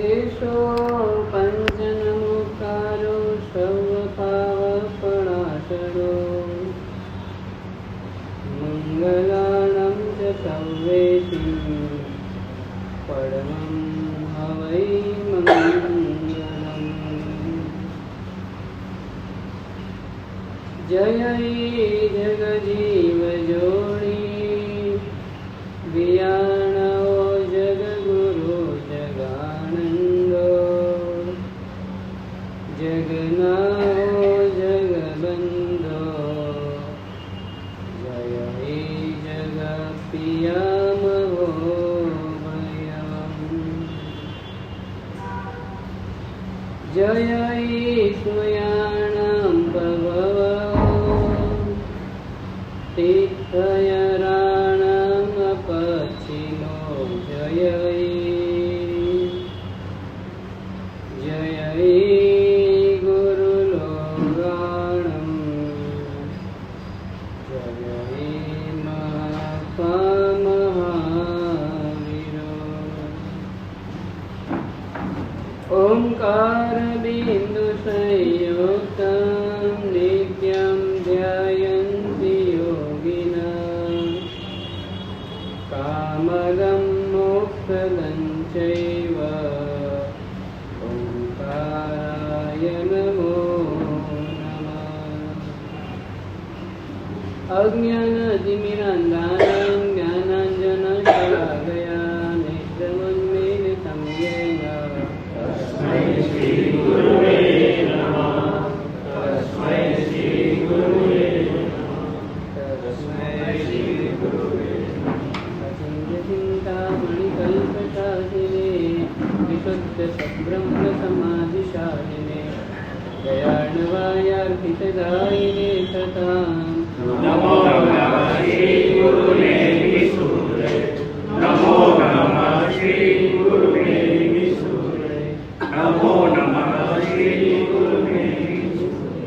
એશો પંચનમુકારો સર્વપાવપણાસરો મંગલાણં ચ સર્વેષિં પરમં હવૈ મંગલમ. જય જગજીવ જોડી વિયાણો જગગુરુ જગાનંદો જગનાઓ જગબંધો જય હે જગપિયામહો ભયમ. જય સ્મયાણં ભવ તીર્થયરાણં પચ્છિમો જય જય ગુરુલોગાણં જય મહાવીરો. ઓંકાર બિંદુ સંયુક્તં નિત્યં ધ્યાયન્તિ યોગિનઃ કામદં મોક્ષદં ચૈવ ઓંકારાય નમો નમઃ. અજ્ઞાનતિમિરાન્ધાનાં જ્ઞાનાંજનશલાકયા નેત્રમન્મિલિतं યેન તસ્મૈ શ્રી ગુરવે નમઃ. તસ્મૈ શ્રી ગુરવે નમઃ. તસ્મૈ શ્રી ગુરવે નમઃ. અચિન્ત્યચિંતામણિકલ્પશાલિને વિશુદ્ધસદ્બ્રહ્મ સમાધિશાલિને દયાર્ણવાયાર્પિતદાયિને સતાં નમો નમઃ શ્રી ગુરુને વિસુરે. નમો નમઃ શ્રી ગુરુને વિસુરે. નમો નમઃ શ્રી ગુરુને વિસુરે.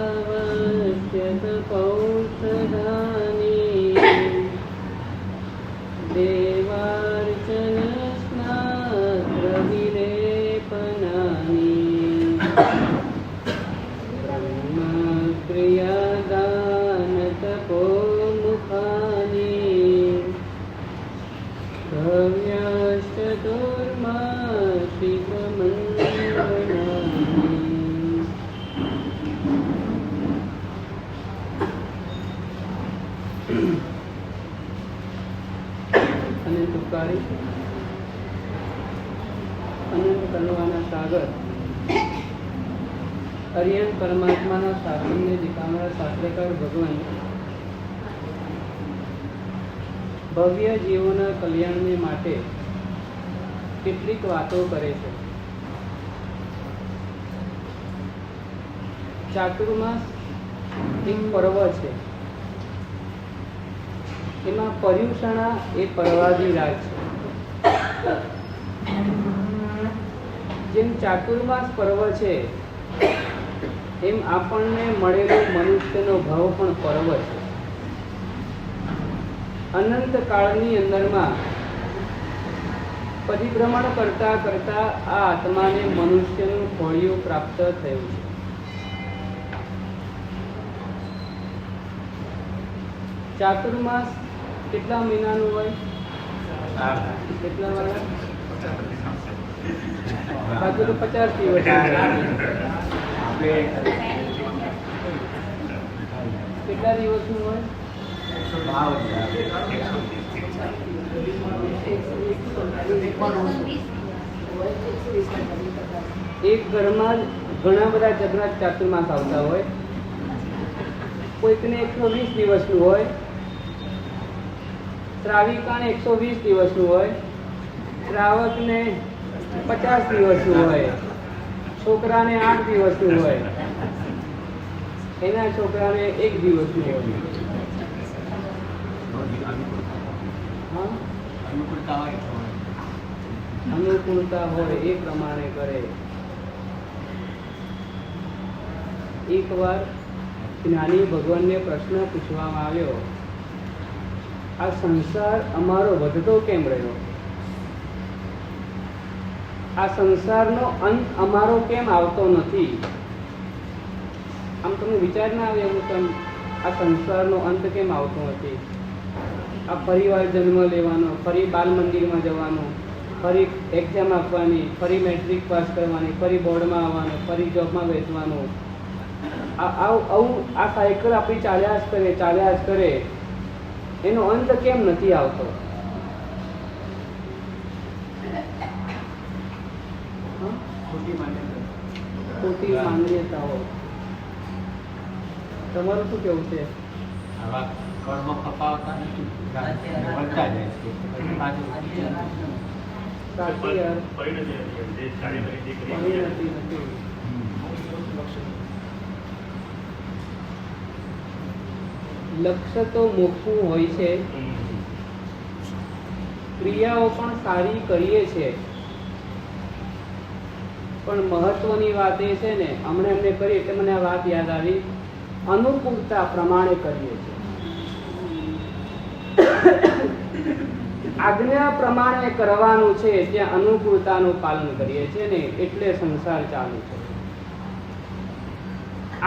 कामायिकावश्यक पौषधानि देवार्चन स्नात्रविलेपनानि ब्रह्मक्रियादानतपोमुखानि भव्यश्चतुर्मासिकमङ्गलानि. અનંત ઉપકારી અનંત કરુણાના સાગર હરિયન પરમાત્માના શાસનને જીતાવનાર શાસ્ત્રકાર ભગવાન ભવ્ય જીવોના કલ્યાણને માટે કેટલીક વાતો કરે છે. ચાતુર્માસ એક પર્વ છે. એમાં પર્યુષણા એ પર્વાદી રાગ છે. જેમ ચાતુર્માસ પર્વ છે એમ આપણને મળેલો મનુષ્યનો ભાવ પણ પર્વ છે. અનંત કાળની અંદરમાં પરિભ્રમણ કરતા કરતા આ આત્માને મનુષ્યનું ફળિયું પ્રાપ્ત થયું છે. ચાતુર્માસ કેટલા મહિનાનું હોય? કેટલા વાળા? બાજુ તો 50 દિવસ. કેટલા દિવસનું હોય? એક ઘરમાં ઘણા બધા જગન્નાથ ચાતુર્માસ આવતા હોય. કોઈકને 120 દિવસનું હોય, શ્રાવિકાને 120 દિવસનું હોય, શ્રાવકને 50 દિવસનું હોય, છોકરાને 8 દિવસનું હોય, એના છોકરાને 1 દિવસનું હોય. હા? અનુકૂળતા હોય એ પ્રમાણે કરે. એકવાર જ્ઞાની ભગવાનને પ્રશ્ન પૂછવામાં આવ્યો, આ સંસાર અમારો વધતો કેમ રહ્યો? આ સંસારનો અંત અમારો કેમ આવતો નથી? આમ તમને વિચાર ના આવે એવું કેમ આ સંસારનો અંત કેમ આવતો નથી? આ ફરીવાર જન્મ લેવાનો, ફરી બાલ મંદિરમાં જવાનું, ફરી એક્ઝામ આપવાની, ફરી મેટ્રિક પાસ કરવાની, ફરી બોર્ડમાં આવવાનું, ફરી જોબમાં બેસવાનું, આવું આ સાયકલ આપણી ચાલ્યા જ કરે. એનો અંત કેમ નથી આવતો? ખોટી માન્યતાઓ. તમારું શું કેવું છે? કર્મ ખપાવતા નથી, વધતા જાય છે. સાચી યાર. પરિણતિ નથી. લક્ષ્ય તો મોખું હોય છે, ક્રિયાઓ પણ સારી કરીએ છીએ, પણ મહત્વની વાત એ છે ને, હમણાં એમને કરી એટલે મને આ વાત યાદ આવી, અનુકૂળતા પ્રમાણે કરીએ છીએ. આજ્ઞા પ્રમાણે કરવાનું છે ત્યાં અનુકૂળતાનું પાલન કરીએ છીએ ને, એટલે સંસાર ચાલુ છે.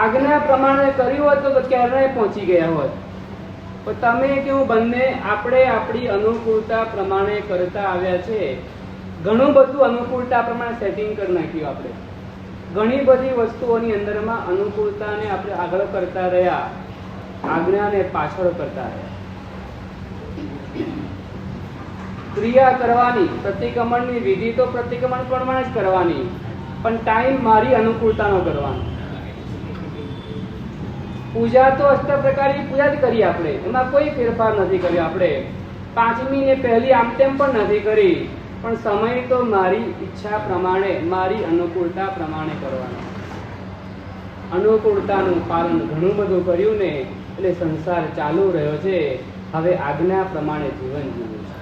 આજ્ઞા પ્રમાણે કર્યું હોત તો ક્યારેય પહોંચી ગયા હોત. પણ તમે કેવું બંને આપણે આપણી અનુકૂળતા પ્રમાણે કરતા આવ્યા છે. ઘણું બધું અનુકૂળતા પ્રમાણે સેટિંગ કરી નાખ્યું આપણે. ઘણી બધી વસ્તુઓની અંદરમાં અનુકૂળતાને આપણે આગળ કરતા રહ્યા, આજ્ઞાને પાછળ કરતા રહ્યા. ક્રિયા કરવાની, પ્રતિક્રમણની વિધિ તો પ્રતિક્રમણ પ્રમાણે જ કરવાની, પણ ટાઈમ મારી અનુકૂળતાનો કરવાનો. પૂજા તો અષ્ટપ્રકારની પૂજા જ કરી આપણે, એમાં કોઈ ફેરફાર નથી કર્યો આપણે. 5મી ને પહેલી આમ તેમ પણ નથી કરી, પણ સમય તો મારી ઈચ્છા પ્રમાણે, મારી અનુકૂળતા પ્રમાણે કરવાનો. અનુકૂળતાનું પાલન ઘણું બધું કર્યું ને, એટલે સંસાર ચાલુ રહ્યો છે. હવે આજ્ઞા પ્રમાણે જીવન જીવ્યું છે.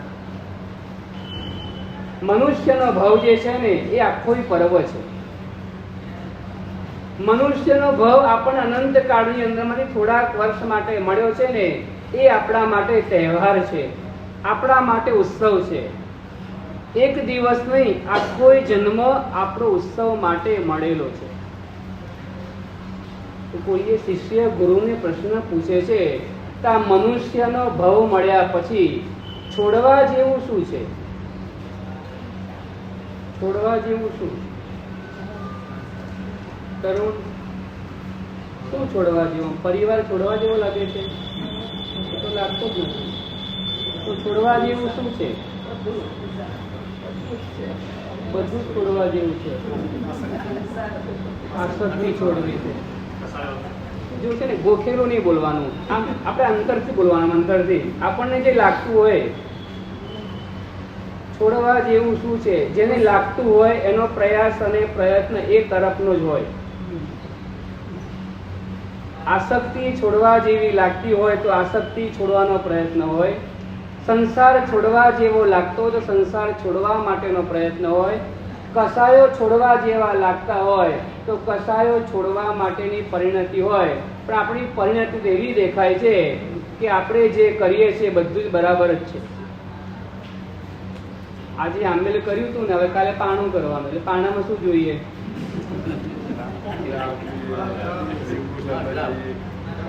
મનુષ્યનો ભાવ જે છે ને, એ આખો પર્વ છે. મનુષ્યનો ભાવ આપણને અનંત કાળની અંદરમાંથી થોડાક વર્ષ માટે મળ્યો છે ને, એ આપણા માટે તહેવાર છે, આપણા માટે ઉત્સવ છે. એક દિવસ નહીં, આખો જન્મ આપણો ઉત્સવ માટે મળેલો છે. તો કોઈએ શિષ્ય ગુરુને પ્રશ્ન પૂછે છે, તો આ મનુષ્યનો ભાવ મળ્યા પછી છોડવા જેવું શું છે? છોડવા જેવું શું? તરુણ, શું છોડવા જેવું? પરિવાર છોડવા જેવો લાગે છે? તો લાગતો જ નથી. તો છોડવા જેવું શું છે? બધું છોડવા જેવું છે. આસક્તિ છોડવી છે. જો છે ને, ગોખેલું નહીં બોલવાનું, આમ આપણે અંતરથી બોલવાનું. અંતરથી આપણને જે લાગતું હોય, છોડવા જેવું શું છે, જેને લાગતું હોય એનો પ્રયાસ અને પ્રયત્ન એ તરફનો જ હોય. આસક્તિ છોડવા જેવી લાગતી હોય તો આસક્તિ છોડવાનો પ્રયત્ન હોય. સંસાર છોડવા જેવો લાગતો હોય તો સંસાર છોડવા માટેનો પ્રયત્ન હોય. કસાયો છોડવા જેવા લાગતા હોય તો કસાયો છોડવા માટેની પરિણતિ હોય. પણ આપણી પરિણતિ તો એવી દેખાય છે કે આપણે જે કરીએ છીએ બધું જ બરાબર જ છે. આજે આંબેલ કર્યું હતું ને, હવે કાલે પાણું કરવાનું. એટલે પાણામાં શું જોઈએ?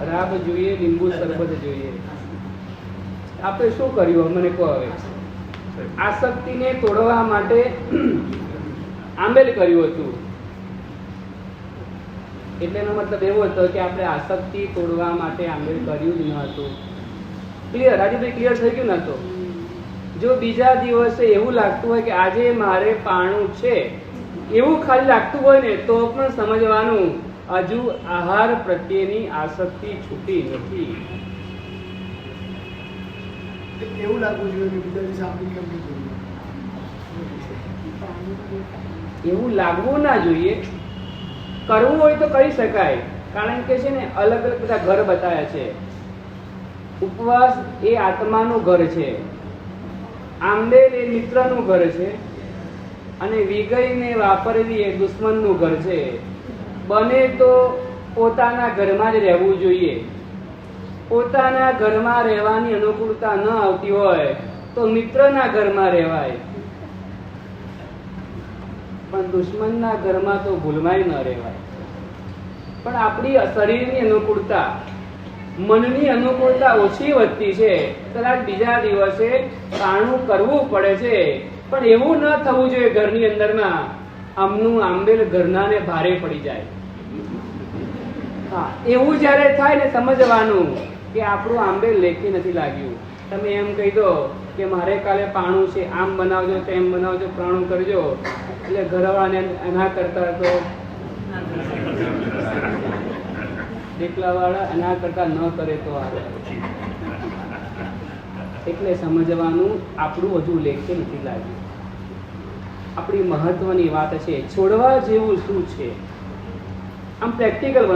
રાબ જોઈએ, લીંબુ શરબત જોઈએ. આપણે શું કર્યું મને કહો. હવે આસક્તિને તોડવા માટે આંબેલ કર્યું હતું. એટલે એનો મતલબ એવો હતો કે આપણે આસક્તિ તોડવા માટે આંબેલ કર્યું જ ન હતું. ક્લિયર? રાજુભાઈ, ક્લિયર થઈ ગયું ને? તો જો બીજા દિવસે એવું લાગતું હોય કે આજે મારે પાણું છે, એવું ખાલી લાગતું હોય ને, તો પણ સમજવાનું હજુ આહાર પ્રત્યેની આસક્તિ છૂટી નથી. એવું લાગવું જોઈએ કે બીજા દિવસે આપણે કેમ નહીં? એવું લાગવું ના જોઈએ. કરવું હોય તો કરી શકાય, કારણ કે છે ને અલગ અલગ બધા ઘર બતાવ્યા છે. ઉપવાસ એ આત્માનું ઘર છે, આંબેલ એ મિત્રનું ઘર છે, અને વિગઈને વાપરવી એ દુશ્મનનું ઘર છે. બને તો પોતાના ઘરમાં જ રહેવું જોઈએ. પોતાના ઘરમાં રહેવાની અનુકૂળતા ન આવતી હોય તો મિત્રના ઘરમાં રહેવાય, પણ દુશ્મનના ઘરમાં તો ભૂલમાંય ન રહેવાય. પણ આપણી શરીરની અનુકૂળતા, મનની અનુકૂળતા ઓછી વધતી છે, કદાચ બીજા દિવસે કાણું કરવું પડે છે, પણ એવું ન થવું જોઈએ ઘરની અંદરમાં આમનું આંબેલ ઘરનાને ભારે પડી જાય. હા, એવું જ્યારે થાય ને સમજવાનું કે આપણું આંબેલ લેખી નથી લાગ્યું. તમે એમ કહી દો કે મારે કાલે પાણું છે, આમ બનાવજો, તેમ બનાવજો, પ્રાણું કરજો, એટલે ઘરવાળાને એના કરતા તો એકલાવાળા એના કરતા ન કરે તો આવે. એટલે સમજવાનું આપણું હજુ લેખે નથી લાગ્યું. આપણી મહત્વની વાત છે છોડવા જેવું શું છે. આમ પ્રેક્ટિકલ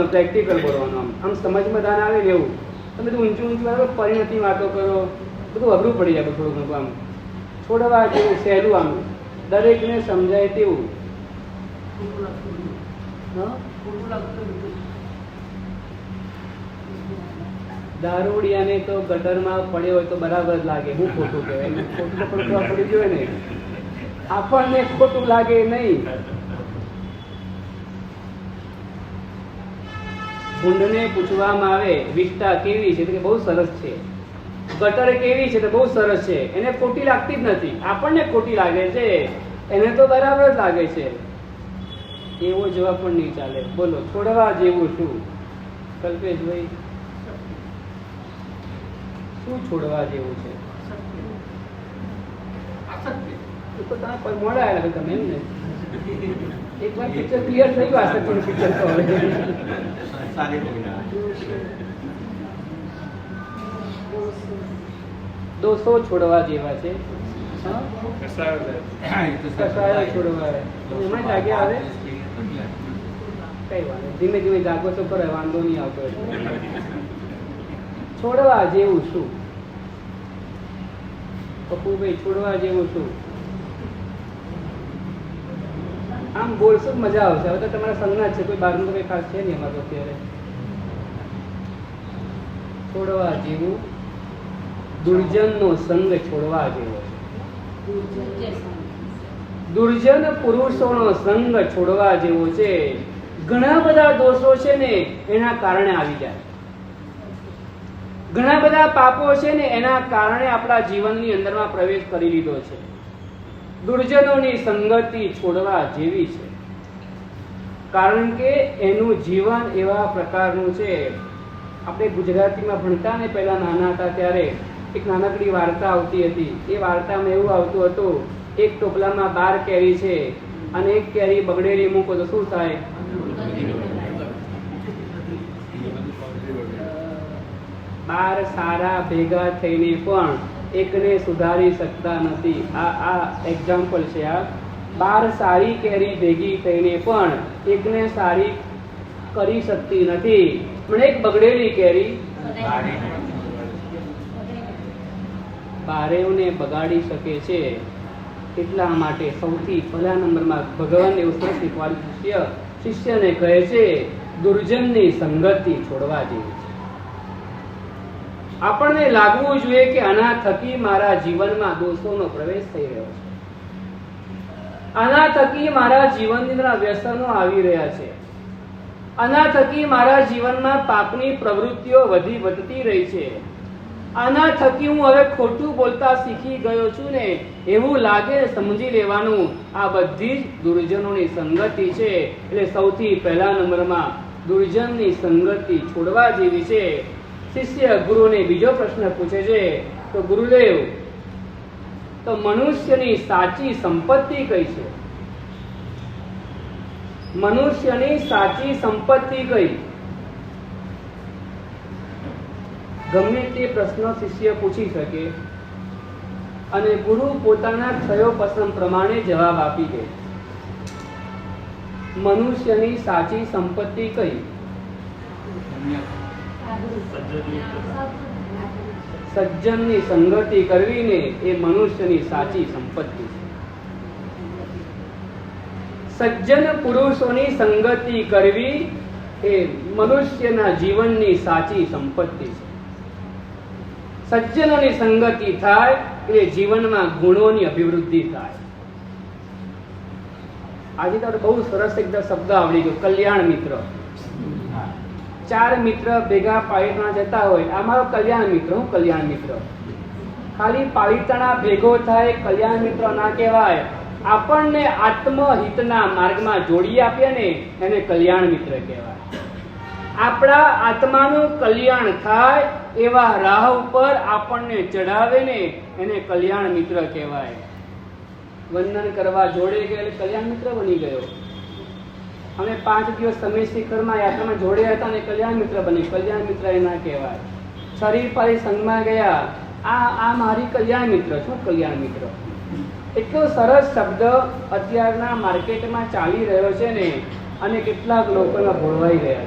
બોલવાનું, આમ સમજમાં દાન આવે ને એવું. તમે બધું ઊંચું આવે, પરિણતિ વાતો કરો, બધું અઘરું પડી જાય થોડું ઘણું. આમ છોડવા જેવું સહેલું, આમ દરેકને સમજાય તેવું. દારૂડિયાને તો ગટરમાં પડ્યો હોય તો બરાબર જ લાગે, હું ખોટું કહેવાય, ખોટું પણ પડી ગયું ને, આપણને ખોટું લાગે નહીં. ભૂંડને પૂછવામાં આવે વિષ્ટા કેવી છે, તો કે બહુ સરસ છે. ગટર કેવી છે, તો બહુ સરસ છે. એને ખોટી લાગતી જ નથી, આપણને ખોટી લાગે છે, એને તો બરાબર જ લાગે છે. એવો જવાબ પણ નહીં ચાલે. બોલો, છોડવા જેવું શું? કલ્પેશભાઈ, શું છોડવા જેવું છે? તો તમે મોડા આવ્યા તમે એમ ને, એક વાર પિક્ચર ક્લિયર થઈ ગયું. આસક્તિ પિક્ચર તો હવે દોષો છોડવા જેવા છે. કસાયો છોડવા એમાં જાગ્યા આવે, કઈ વાત ધીમે ધીમે જાગો તો કરે, વાંધો નહીં આવતો. છોડવા જેવું શું? પપ્પુભાઈ, છોડવા જેવું શું? આમ બોલશો મજા આવશે. હવે તો તમારા સંજ્ઞા છે, કોઈ બહારનું તો કઈ ખાસ છે નહીં અમારું અત્યારે. છોડવા જેવું, દુર્જનનો સંગ છોડવા જેવો છે. દુર્જન પુરુષોનો સંગ છોડવા જેવો છે. ઘણા બધા દોષો છે ને એના કારણે આવી જાય, ઘણા બધા પાપો છે ને એના કારણે આપણા જીવનની અંદરમાં પ્રવેશ કરી લીધો છે. દુર્જનોની સંગતિ છોડવા જેવી છે, કારણ કે એનું જીવન એવા પ્રકારનું છે. આપણે ગુજરાતીમાં ભણતા ને પહેલા નાના હતા ત્યારે એક નાનકડી વાર્તા આવતી હતી. એ વાર્તામાં એવું આવતું હતું, એક ટોપલામાં 12 કેરી છે અને એક કેરી બગડેલી મૂકો તો શું થાય? 12 સારા ભેગા થઈને પણ એકને સુધારી શકતા નથી. આ એક્ઝામ્પલ છે. આ 12 સારી કેરી ભેગી થઈને પણ એકને સારી કરી શકતી નથી, પણ એક બગડેલી કેરી બારેવને બગાડી શકે છે. એટલા માટે સૌથી પહેલા નંબરમાં ભગવાન એવું સરસ શીખવાડ્યું, શિષ્યને કહે છે દુર્જનની સંગતિ છોડવા જેવી છે. આપણને લાગવું જોઈએ કે આના થકી મારા જીવનમાં દોષોનો પ્રવેશ થઈ રહ્યો છે, આના થકી મારા જીવનની અંદર વ્યસનો આવી રહ્યા છે, આના થકી મારા જીવનમાં પાપની પ્રવૃત્તિઓ વધતી રહી છે, આના થકી હું હવે ખોટું બોલતા શીખી ગયો છું ને એવું લાગે, સમજી લેવાનું આ બધી જ દુર્જનોની સંગતિ છે. એટલે સૌથી પહેલા નંબરમાં દુર્જનની સંગતિ છોડવા જેવી છે. શિષ્ય ગુરુને બીજો પ્રશ્ન પૂછે છે, તો ગુરુદેવ, તો મનુષ્યની સાચી સંપત્તિ કઈ છે? મનુષ્યની સાચી સંપત્તિ કઈ? ગમે તે પ્રશ્ન શિષ્ય પૂછી શકે અને ગુરુ પોતાના ક્ષયો પસંદ પ્રમાણે જવાબ આપી દે. મનુષ્યની સાચી સંપત્તિ કઈ? સજ્જનની સંગતિ કરવીને એ મનુષ્યની સાચી સંપત્તિ છે. સજ્જન પુરુષોની સંગતિ કરવી એ મનુષ્યના જીવનની સાચી સંપત્તિ છે. સજ્જનોની સંગતિ થાય એટલે જીવનમાં ગુણોની અભિવૃદ્ધિ થાય. આજે તો બહુ સરસ એકદમ શબ્દ આવડી ગયો, કલ્યાણ મિત્ર. ચાર મિત્ર ભેગા પાલિતાણા જતા હોય, આ મારો કલ્યાણ મિત્ર. હું કલ્યાણ મિત્ર. ખાલી પાલિતાણા ભેગો થાય કલ્યાણ મિત્ર ના કહેવાય. આપણને આત્મહિતના માર્ગમાં જોડી આપીએ ને એને કલ્યાણ મિત્ર કહેવાય. આપણા આત્માનું કલ્યાણ થાય એવા રાહ ઉપર આપણને ચડાવે ને એને કલ્યાણ મિત્ર કહેવાય. વંદન કરવા જોડે ગયો એટલે કલ્યાણ મિત્ર બની ગયો. અમે 5 દિવસ સમય શિખરમાં યાત્રામાં જોડે હતા અને કલ્યાણ મિત્ર બની. કલ્યાણ મિત્ર એ ના કહેવાય. શરીર પારી સંઘમાં ગયા, આ મારી કલ્યાણ મિત્ર. શું કલ્યાણ મિત્ર? એટલો સરસ શબ્દ અત્યારના માર્કેટમાં ચાલી રહ્યો છે ને, અને કેટલાક લોકોમાં ભોળવાઈ ગયા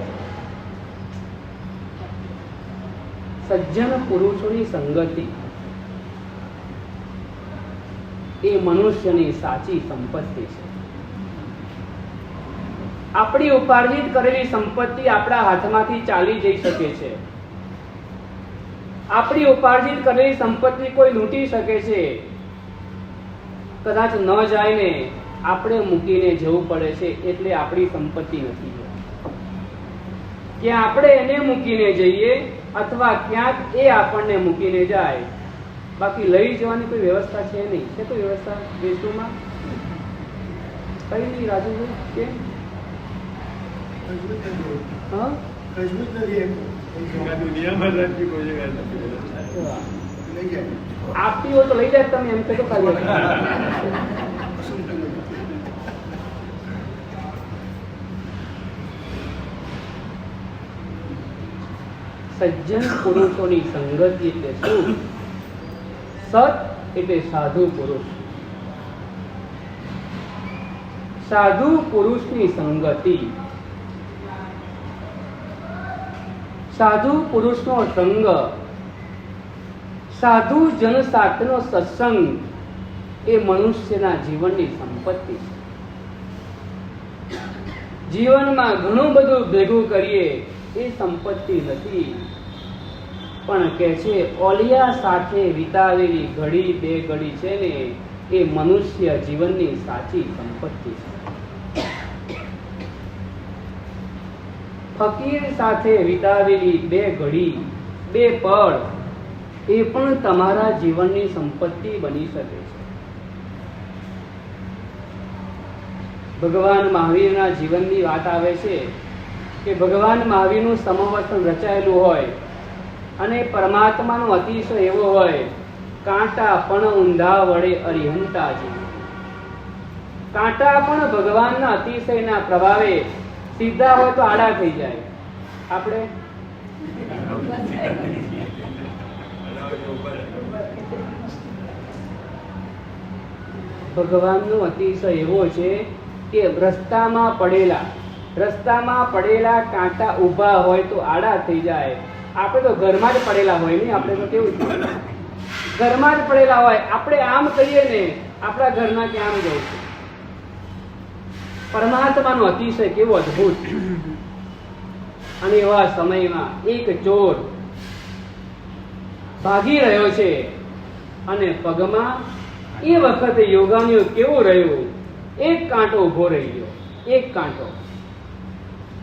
છે. સજ્જન પુરુષોની સંગતિ એ મનુષ્યની સાચી સંપત્તિ છે. આપણી ઉપાર્જિત કરેલી સંપત્તિ આપણા હાથમાંથી ચાલી જઈ શકે છે. આપણી ઉપાર્જિત કરેલી સંપત્તિ કોઈ લૂંટી શકે છે. કદાચ ન જાય ને આપણે મૂકીને જવું પડે છે, એટલે આપણી સંપત્તિ નથી. ક્યાં આપણે એને મૂકીને જઈએ અથવા ક્યાંક એ આપણને મૂકીને જાય. બાકી લઈ જવાની કોઈ વ્યવસ્થા છે નહીં. છે કોઈ વ્યવસ્થા દેશોમાં? કઈ નહીં. રાજુભાઈ કેમ? હા, આપતી હોય તો લઈ જાય. તમે એમ કહો ખાલી સજ્જન પુરુષોની સંગતિ એટલે શું? સત એટલે સાધુ પુરુષ. સાધુ પુરુષની સંગતિ, સાધુ પુરુષનો સંગ, સાધુ જન સાથેનો સત્સંગ એ મનુષ્યના જીવનની સંપત્તિ છે. જીવનમાં ઘણું બધું ભેગું કરીએ એ સંપત્તિ નથી, પણ કે છે ઓલિયા સાથે વિતાવેલી ઘડી બે ઘડી છે ને એ મનુષ્ય જીવનની સાચી સંપત્તિ છે. ફકીર સાથે વિતાવેલી બે ઘડી બે પળ એ પણ તમારા જીવનની સંપત્તિ બની શકે છે. ભગવાન મહાવીરના જીવનની વાત આવે છે કે ભગવાન મહાવીરનું સમવસ્ત્ર રચાયેલું હોય અને પરમાત્માનો અતિશય એવો હોય, કાંટા પણ ઊંધા વડે અરિહંતા જેવું. કાંટા પણ ભગવાનના અતિશયના પ્રભાવે સીધા હોય તો આડા થઈ જાય. આપણે ભગવાનનો અતિશય એવો છે કે રસ્તામાં પડેલા કાંટા ઊભા હોય તો આડા થઈ જાય. આપણે તો ઘરમાં જ પડેલા હોય ને, આપણે તો કેવું ઘરમાં જ પડેલા હોય. આપણે આમ કહીએ ને આપણા ઘરના કે આમ જવું છે. પરમાત્માનો અતિશય કેવો અદ્ભુત. અને એવા સમયમાં એક ચોર ભાગી રહ્યો છે અને પગમાં એ વખતે યોગાનીઓ કેવું રહ્યું, એક કાંટો ઉભો રહી ગયો. એક કાંટો,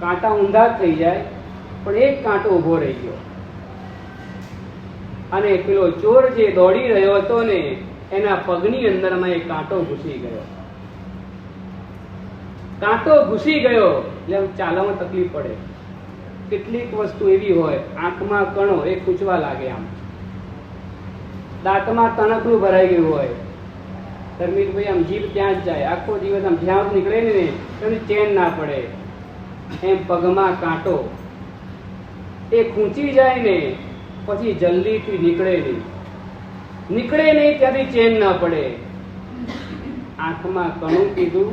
કાંટા ઊંધા થઈ જાય પણ એક કાંટો ઉભો રહી ગયો. અને પેલો ચોર જે દોડી રહ્યો હતો ને એના પગની અંદરમાં એક કાંટો ઘૂસી ગયો. કાંટો ઘૂસી ગયો એટલે આમ ચાલવામાં તકલીફ પડે. કેટલીક વસ્તુ એવી હોય, આંખમાં કણો એ ખૂંચવા લાગે, આમ દાંતમાં તણકલું ભરાઈ ગયું હોય, ધર્મિકભાઈ આમ જીભ ત્યાં જ જાય, આખો દિવસ આમ જ્યાં નીકળે ને એની ચેન ના પડે. એમ પગમાં કાંટો એ ખૂંચી જાય ને પછી જલ્દીથી નીકળે નહીં ત્યાંથી ચેન ના પડે. આંખમાં કણું કીધું,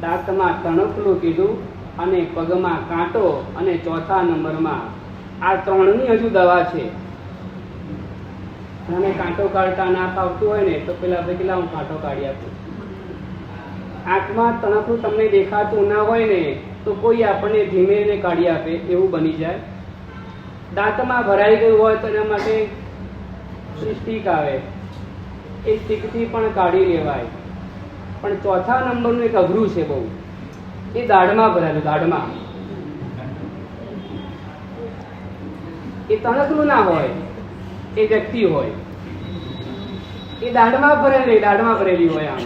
દાંતમાં તણખલું કીધું અને પગમાં કાંટો અને ચોથા નંબરમાં આ ત્રણની હજુ દવા છે. અને કાંટો કાઢતા ના ફાવતું હોય ને તો પેલા પેલા હું કાંટો કાઢી આપું. આંખમાં તણખલું તમને દેખાતું ના હોય ને તો કોઈ આપણને ધીમે કાઢી આપે એવું બની જાય. દાંતમાં ભરાઈ ગયું હોય તો એના માટે સ્ટીક આવે, એ સ્ટીકથી પણ કાઢી લેવાય. પણ ચોથા નંબરનું એક અઘરું છે બહુ, એ દાઢમાં ભરાયેલું. દાઢમાં એ તણખલું ના હોય, એ વ્યક્તિ હોય, એ દાઢમાં ભરેલી હોય. આમ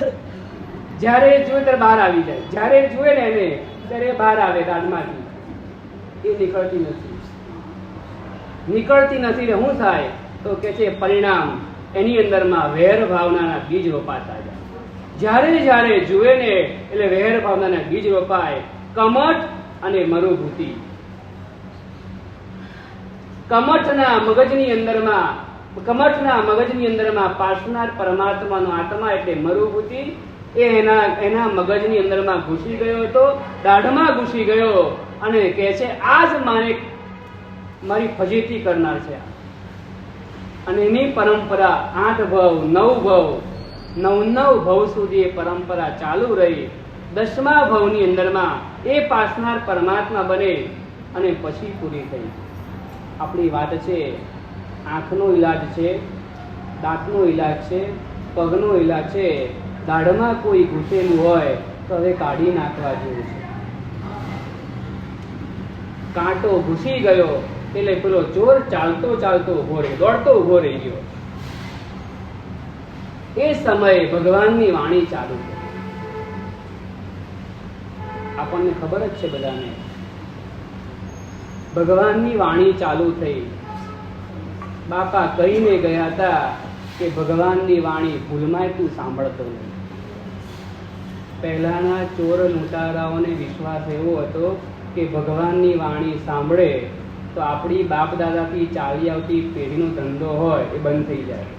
જ્યારે જોઈએ ત્યારે બહાર આવી જાય, જ્યારે જોઈએ ને એને ત્યારે બહાર આવે દાઢમાંથી. એ નીકળતી નથી ને શું થાય તો કે છે પરિણામ એની અંદરમાં વેર ભાવનાના બીજ રોપાતા જાય. જ્યારે જુએ ને એટલે વેર ભાવનાના બીજ રોપાય. કમઠ અને મરુભૂતિ. કમઠના મગજની અંદરમાં પાસનાર પરમાત્માનો આત્મા એટલે મરુભૂતિ એ એના મગજની અંદરમાં ઘૂસી ગયો હતો, દાઢમાં ઘૂસી ગયો અને કહે છે આ જ મારી ફજીતી કરનાર છે. અને એની પરંપરા 8 ભવ 9 ભવ સુધી એ પરંપરા ચાલુ રહી. 10મા ભવની અંદરમાં એ પાસનાર પરમાત્મા બને અને પછી પૂરી થઈ. આપણી વાત છે આંખનો ઈલાજ છે, દાંતનો ઈલાજ છે, પગનો ઈલાજ છે. દાઢમાં કોઈ ઘૂસેલું હોય તો હવે કાઢી નાખવા જેવું છે. કાંટો ઘૂસી ગયો એટલે પેલો ચોર ચાલતો દોડતો ઉભો રહી ગયો. એ સમયે ભગવાનની વાણી ચાલુ થઈ. આપણને ખબર જ છે બધાને, ભગવાનની વાણી ચાલુ થઈ. બાપા કહીને ગયા હતા કે ભગવાનની વાણી ભૂલમાં તું સાંભળતો નહીં. પહેલાના ચોર લૂંટારાઓને વિશ્વાસ એવો હતો કે ભગવાનની વાણી સાંભળે તો આપણી બાપ દાદાથી ચાલી આવતી પેઢીનો ધંધો હોય એ બંધ થઈ જાય.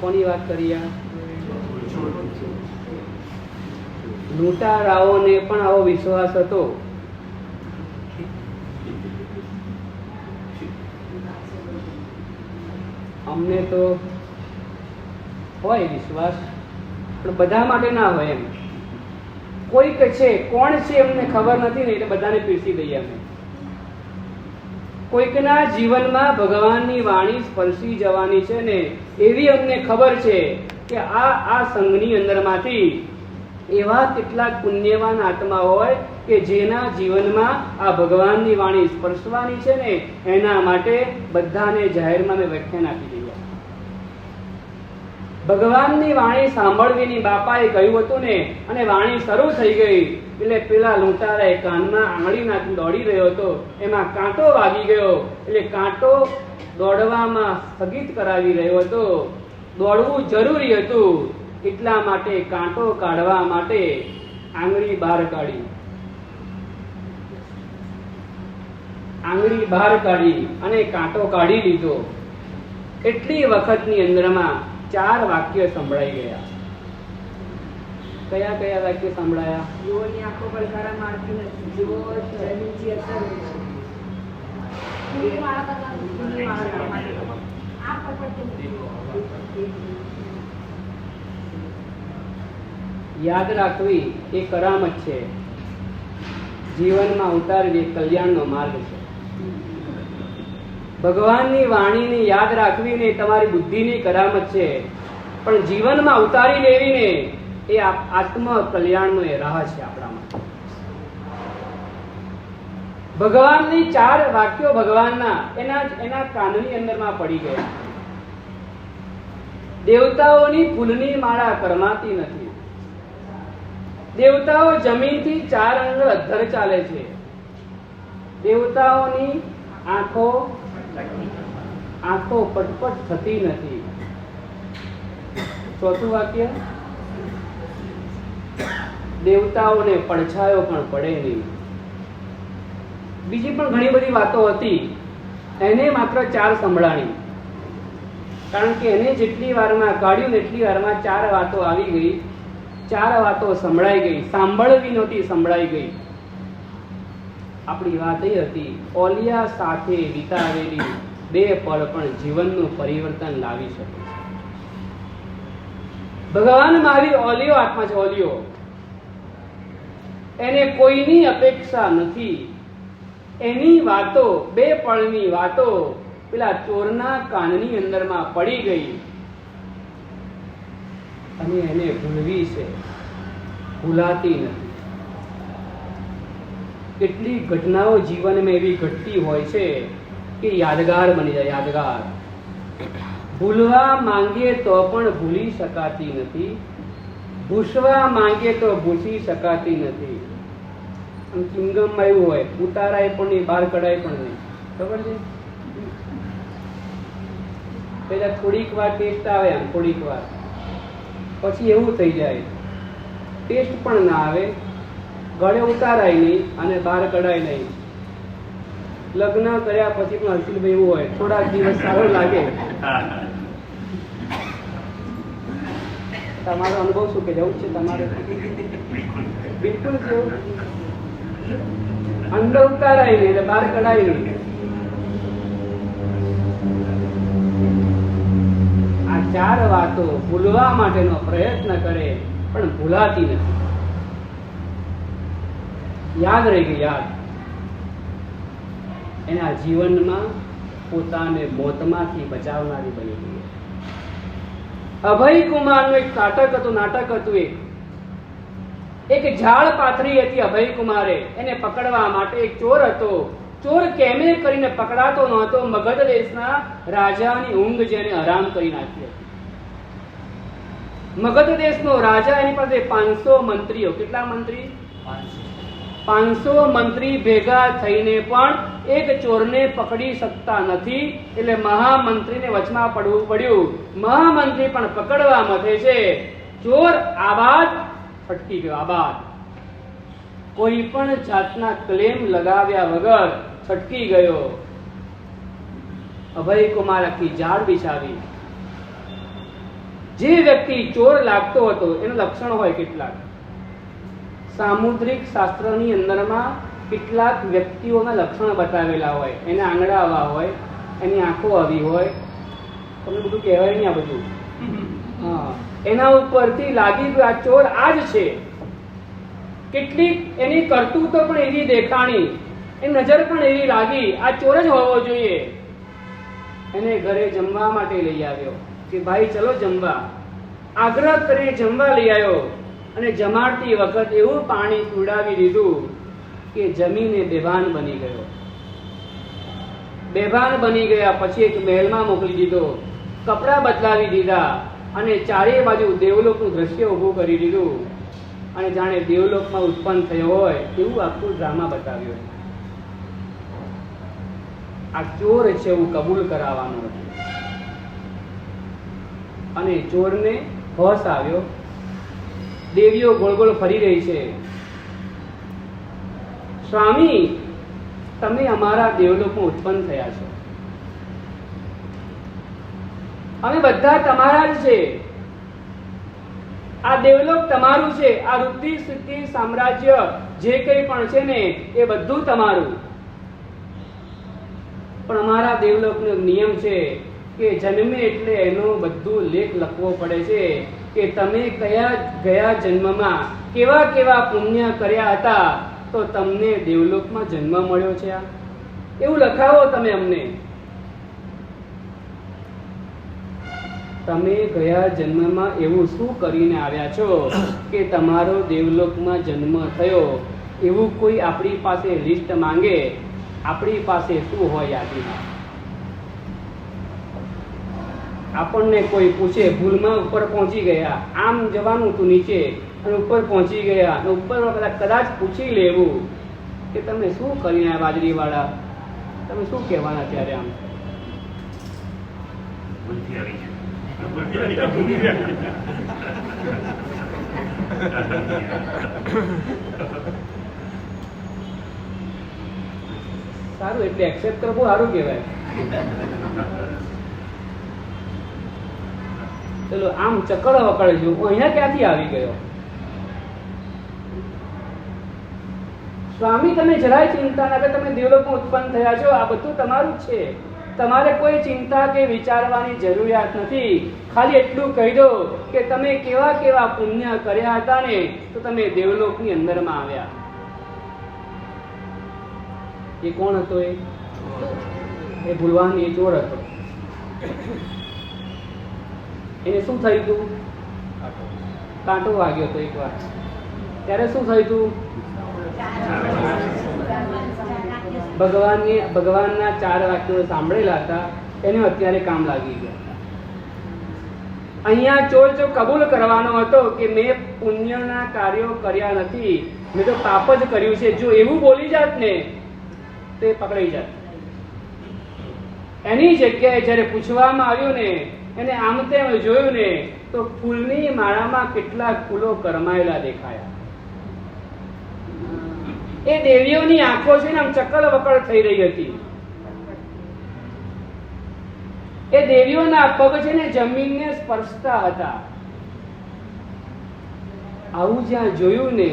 કોની વાત કરી? લૂંટારાઓને પણ આવો વિશ્વાસ હતો. અમને તો હોય વિશ્વાસ, પણ બધા માટે ના હોય. એમ કોઈક છે, કોણ છે એમને ખબર નથી ને એટલે બધાને પીરસી દઈએ અમે. કોઈકના જીવનમાં ભગવાનની વાણી સ્પર્શી જવાની છે ને એવી અમને ખબર છે કે આ સંઘની અંદરમાંથી એવા કેટલાક પુણ્યવાન આત્મા હોય કે જેના જીવનમાં આ ભગવાનની વાણી સ્પર્શવાની છે ને એના માટે બધાને જાહેરમાં મેં વ્યાખ્યાન આપી દીધું. ભગવાનની વાણી સાંભળવીની બાપાએ કહ્યું હતું ને, અને વાણી શરૂ થઈ ગઈ એટલે પેલા લૂંટારાએ કાનમાં આંગળી નાખી દોડી રહ્યો હતો, એમાં કાંટો વાગી ગયો એટલે કાંટો દોડવામાં સ્થગિત કરાવી રહ્યો હતો. દોડવું જરૂરી હતું એટલા માટે કાંટો કાઢવા માટે આંગળી બહાર કાઢી અને કાંટો કાઢી લીધો. એટલી વખતની અંદરમાં 4 વાક્ય સંભળાઈ ગયા. કયા કયા વાક્ય સંભળાયા? જીવોની આંખો પર ખરા મારતી નથી, જીવો શરીરની અસર યાદ રાખવી એ કરામત છે, જીવનમાં ઉતારવી કલ્યાણનો માર્ગ છે. ભગવાનની વાણીને યાદ રાખવીને તમારી બુદ્ધિની કરામત છે, પણ જીવનમાં ઉતારી લેવીને એ આત્મ કલ્યાણનો એ રાહ છે આપણા માટે. ભગવાનની 4 વાક્યો ભગવાનના એના કાનની અંદરમાં પડી ગયા. દેવતાઓની ફૂલની માળા કરમાતી નથી. દેવતાઓ જમીનથી 4 આંગળ અધ્ધર ચાલે છે. દેવતાઓની આંખો પટપટ થતી નથી. ચોથું વાક્ય, દેવતાઓને પડછાયો પણ પડે નહીં. બીજી પણ ઘણી બધી વાતો હતી, એને માત્ર 4 સંભળાણી. કારણ કે એને જેટલી વારમાં કાઢ્યું ને એટલી વારમાં 4 વાતો આવી ગઈ, 4 વાતો સંભળાઈ ગઈ. સાંભળવી નહોતી, સંભળાઈ ગઈ. આપણી વાત એ હતી, ઓલિયા સાથે વિતાવેલી 2 પળ પણ જીવનનું પરિવર્તન લાવી શકે છે. ભગવાન મહાવીર ઓલિયો આત્મા છે, ઓલિયો. એને કોઈની અપેક્ષા નથી. એની વાતો, 2 પળની વાતો પેલા ચોરના કાનની અંદરમાં પડી ગઈ અને એને ભૂલવી છે, ભૂલાતી નથી. કેટલી ઘટનાઓ જીવનમાં એવી ઘટતી હોય છે કે યાદગાર બની જાય, યાદગાર. ભૂલવા માંગીએ તો પણ ભૂલી શકાતી નથી, ભૂસવા માંગીએ તો ભૂસી શકાતી નથી. આમ ચિંગમમાં એવું હોય, ઉતારાય પણ નહીં, બહાર કઢાય પણ નહીં. ખબર છે? પેલા થોડીક વાર ટેસ્ટ આવે, આમ થોડીક વાર પછી એવું થઈ જાય, ટેસ્ટ પણ ના આવે, ગળે ઉતારાય નહીં અને બહાર કઢાય નહીં. લગ્ન કર્યા પછી પણ હર્ષિલભાઈ એવું હોય, થોડાક દિવસ સારો લાગે. તમારો અનુભવ શું કે જવું છે તમારે? બિલકુલ જેવું, અંદર ઉતારાય નહીં એટલે બહાર કઢાય નહીં. આ 4 વાતો ભૂલવા માટેનો પ્રયત્ન કરે પણ ભૂલાતી નથી. યાદ રહી ગઈ, યાદ. એના જીવનમાં પોતાને મોતમાંથી બચાવનારી બની ગઈ. અભય કુમારનું એક નાટક હતું, એક ઝાડ પાથરી હતી અભય કુમારે. એને પકડવા માટે એક ચોર હતો. ચોર કેમે કરીને પકડાતો નહોતો. મગધ દેશના રાજાની ઊંઘ જેને હરામ કરી નાખી હતી. મગધ દેશનો રાજા, એની પાસે 500 મંત્રીઓ. કેટલા મંત્રી? 500 મંત્રી ભેગા થઈને પણ એક ચોરને પકડી શકતા નથી. એટલે મહામંત્રીને વચમાં પડવું પડ્યું. મહામંત્રી પણ પકડવા મથે છે. ચોર આબાદ ફટકી ગયો, આબાદ. કોઈ પણ જાતના ક્લેમ લગાવ્યા વગર છટકી ગયો. અભય કુમાર આખી ઝાડ બિછાવી. જે વ્યક્તિ ચોર લાગતો હતો એનું લક્ષણ હોય કેટલાક. સામુદ્રિક શાસ્ત્રની અંદરમાં કેટલાક વ્યક્તિઓના લક્ષણ બતાવેલા હોય. એને આંગળા આવા હોય, એની આંખો આવી હોય, તમને બધું કહેવાય નહીં આ બધું. હા, એના ઉપરથી લાગી ગયું આ ચોર આ જ છે. કેટલીક એની કરતૂતો પણ એવી દેખાણી, એની નજર પણ એવી લાગી, આ ચોર જ હોવો જોઈએ. એને ઘરે જમવા માટે લઈ આવ્યો કે ભાઈ ચલો જમવા. આગ્રહ કરીને જમવા લઈ આવ્યો અને જમાડતી વખત એવું પાણી પીવડાવી દીધું કે જમીને બેભાન બની ગયો. બેભાન બની ગયા પછી એક મહેલમાં મોકલી દીધો, કપડાં બદલાવી દીધા અને ચારે બાજુ દેવલોકનું દ્રશ્ય ઊભું કરી દીધું અને જાણે દેવલોકમાં ઉત્પન્ન થયો હોય એવું આખું ડ્રામા બતાવ્યો. આ ચોર છે એવું કબૂલ કરાવવાનું હતું અને ચોરને હોશ આવ્યો. દેવીઓ ગોળ ગોળ ફરી રહી છે. સ્વામી, તમે અમારા દેવલોકમાં ઉત્પન્ન થયા છો, અમે બધા તમારા જ છે, આ દેવલોક તમારું છે, આ રુદ્ધિ સિદ્ધિ સામ્રાજ્ય જે કંઈ પણ છે ને એ બધું તમારું. પણ અમારા દેવલોકનો નિયમ છે કે જન્મે એટલે એનો બધું લેખ લખવો પડે છે કે તમે ગયા જન્મમાં કેવા કેવા પુણ્ય કર્યા હતા તો તમને દેવલોકમાં જન્મ મળ્યો છે. આ એવું લખાવો તમે અમને. તમે ગયા જન્મમાં એવું શું કરીને આવ્યા છો કે તમારો દેવલોકમાં જન્મ થયો? એવું કોઈ આપણી પાસે લિસ્ટ માંગે, આપણી પાસે શું હોય યાદીમાં? આપણને કોઈ પૂછે, ભૂલમાં ઉપર પહોંચી ગયા, આમ જવાનું તું નીચે અને ઉપર પહોંચી ગયા અને ઉપર કદાચ પૂછી લેવું કે તમે શું કરીને બાજરી વાળા, તમે શું કહેવાના ત્યારે? આમ સારું, એટલે એક્સેપ્ટ કરવું બહુ સારું કહેવાય. પેલો આમ ચકડ વકડ જો હું અહીંયા ક્યાંથી આવી ગયો? સ્વામી તમે જરાય ચિંતા ના કરો, તમે દેવલોકમાં ઉત્પન્ન થયા છો, આ બધું તમારું જ છે, તમારે કોઈ ચિંતા કે વિચારવાની જરૂરિયાત નથી. ખાલી એટલું કહી દો કે તમે કેવા કેવા પુણ્ય કર્યા હતા ને તો તમે દેવલોકની અંદરમાં આવ્યા. એ કોણ હતો? એ ભૂલવાન, એ ચોર હતો. એને શું થયું હતું? કાંટો વાગ્યો હતો એકવાર. ત્યારે શું થયું હતું? ભગવાનના 4 વાક્યો સાંભળેલા હતા, એને અત્યારે કામ લાગી ગયા. અહીંયા ચોર જો કબૂલ કરવાનો હતો કે મેં પુણ્યના કાર્યો કર્યા નથી, મેં તો પાપ જ કર્યું છે, જો એવું બોલી જાત ને તો એ પકડાઈ જાત. એની જગ્યાએ જ્યારે પૂછવામાં આવ્યું ને, એને આમ તેમ જોયું ને તો ફૂલની માળામાં કેટલાક ફૂલો કરમાયેલા દેખાયા. એ દેવીઓની આંખો છે ને આમ ચકલ વકડ થઈ રહી હતી. એ દેવીઓના પગ છે ને જમીનને સ્પર્શતા હતા. આવું જ્યાં જોયું ને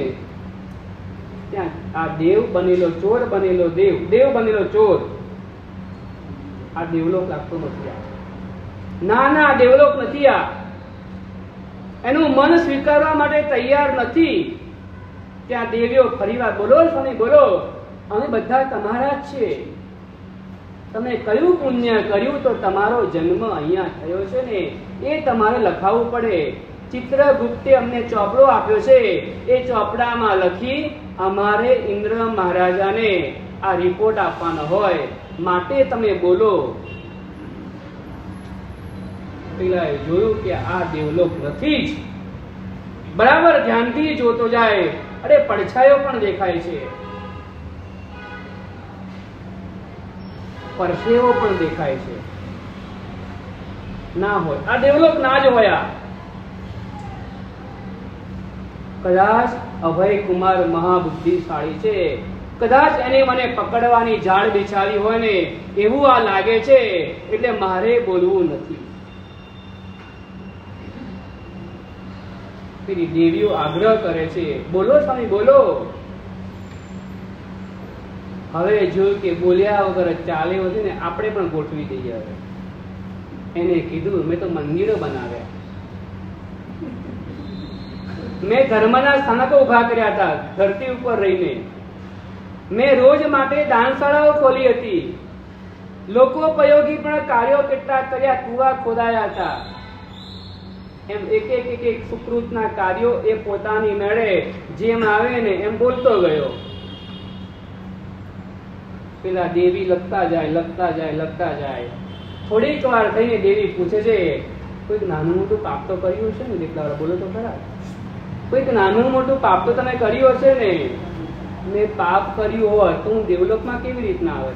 ત્યાં આ દેવ બનેલો ચોર બનેલો દેવ બનેલો ચોર, આ દેવલોક લાગતો નથી. ના, દેવલોક નથી આ. એનું મન સ્વીકારવા માટે તૈયાર નથી. ત્યાં દેવીઓ ફરીવાર બોલો સ્વામી બોલો, અમે બધા તમારા જ છે. તમે કયું પુણ્ય કર્યું તો તમારો જન્મ અહીંયા થયો છે ને એ તમારે લખાવવું પડે. ચિત્રગુપ્તે અમને ચોપડો આપ્યો છે, એ ચોપડામાં લખી અમારે ઇન્દ્ર મહારાજાને આ રિપોર્ટ આપવાનો હોય, માટે તમે બોલો. પેલા જોયું કે આ દેવલોક નથી જ. બરાબર ધ્યાનથી જોતો જાય, અરે પડછાયો પણ દેખાય છે, પરસેવો પણ દેખાય છે. ના હોય, આ દેવલોક ના જ હોય. કદાચ અભય કુમાર મહાબુદ્ધિશાળી છે, કદાચ એને મને પકડવાની જાળ બિછાવી હોય ને એવું આ લાગે છે, એટલે મારે બોલવું નથી. પેલી દેવીઓ આગ્રહ કરે છે, બોલો સ્વામી બોલો. હવે જોયું કે બોલ્યા વગર ચાલે છે ને, આપણે પણ ગોઠવી દઈએ. હવે એને કીધું મેં તો મંદિરો બનાવ્યા, મેં ધર્મના સ્થાનકો ઉભા કર્યા હતા ધરતી ઉપર રહીને, મેં રોજ માટે દાનશાળાઓ ખોલી હતી, લોકોપયોગી પણ કાર્યો કેટલા કર્યા, કુવા ખોદાયા હતા. એમ એક સુકૃતના કાર્યો એ પોતાની મેળે જેમ આવે ને એમ બોલતો ગયો. પેલા દેવી લખતા જાય. થોડીક વાર થઈને દેવી પૂછે છે, કોઈક નાનું મોટું પાપ તો કર્યું છે ને? જેટલા વાર બોલો તો ખરા, કોઈક નાનું મોટું પાપ તો તમે કર્યું હશે ને? મેં પાપ કર્યું હોય તો હું દેવલોકમાં કેવી રીતના આવે?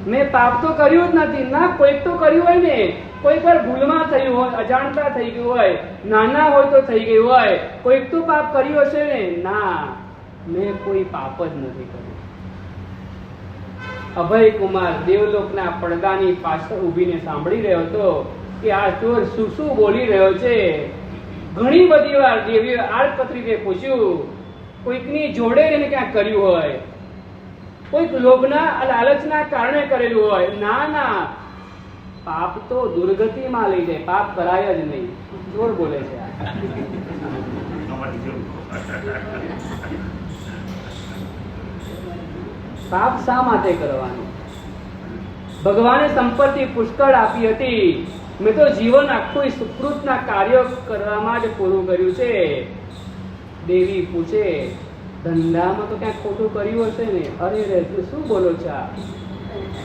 મેં પાપ તો કર્યું જ નથી. ના, કોઈક તો કર્યું હોય ને, કોઈક વાર ભૂલમાં થયું હોય, અજાણતા થઈ ગયું હોય, નાના હોય તો થઈ ગયું હોય, કોઈક તો પાપ કર્યું હશે ને? ના, મેં કોઈ પાપ જ નથી કર્યું. અભય કુમાર દેવલોકના પડદાની પાછળ ઊભીને સાંભળી રહ્યો હતો કે આ ચોર શું બોલી રહ્યો છે. ઘણી બધી વાર દેવીએ આડકતરીને પૂછ્યું, કોઈકની જોડે એને ક્યાંક કર્યું હોય, કોઈક લોભના લાલચના કારણે કરેલું હોય. ના, પાપ તો દુર્ગતિમાં લઈ જાય, પાપ કરાય જ નહીં. ચોર બોલે છે. પાપ શા માટે કરવાનું? ભગવાને સંપત્તિ પુષ્કળ આપી હતી, મેં તો જીવન આખું સુકૃતના કાર્યો કરવામાં જ પૂરું કર્યું છે. દેવી પૂછે, ધંધામાં તો ક્યાંક ખોટું કર્યું હશે ને? અરે રે, તું શું બોલો છો?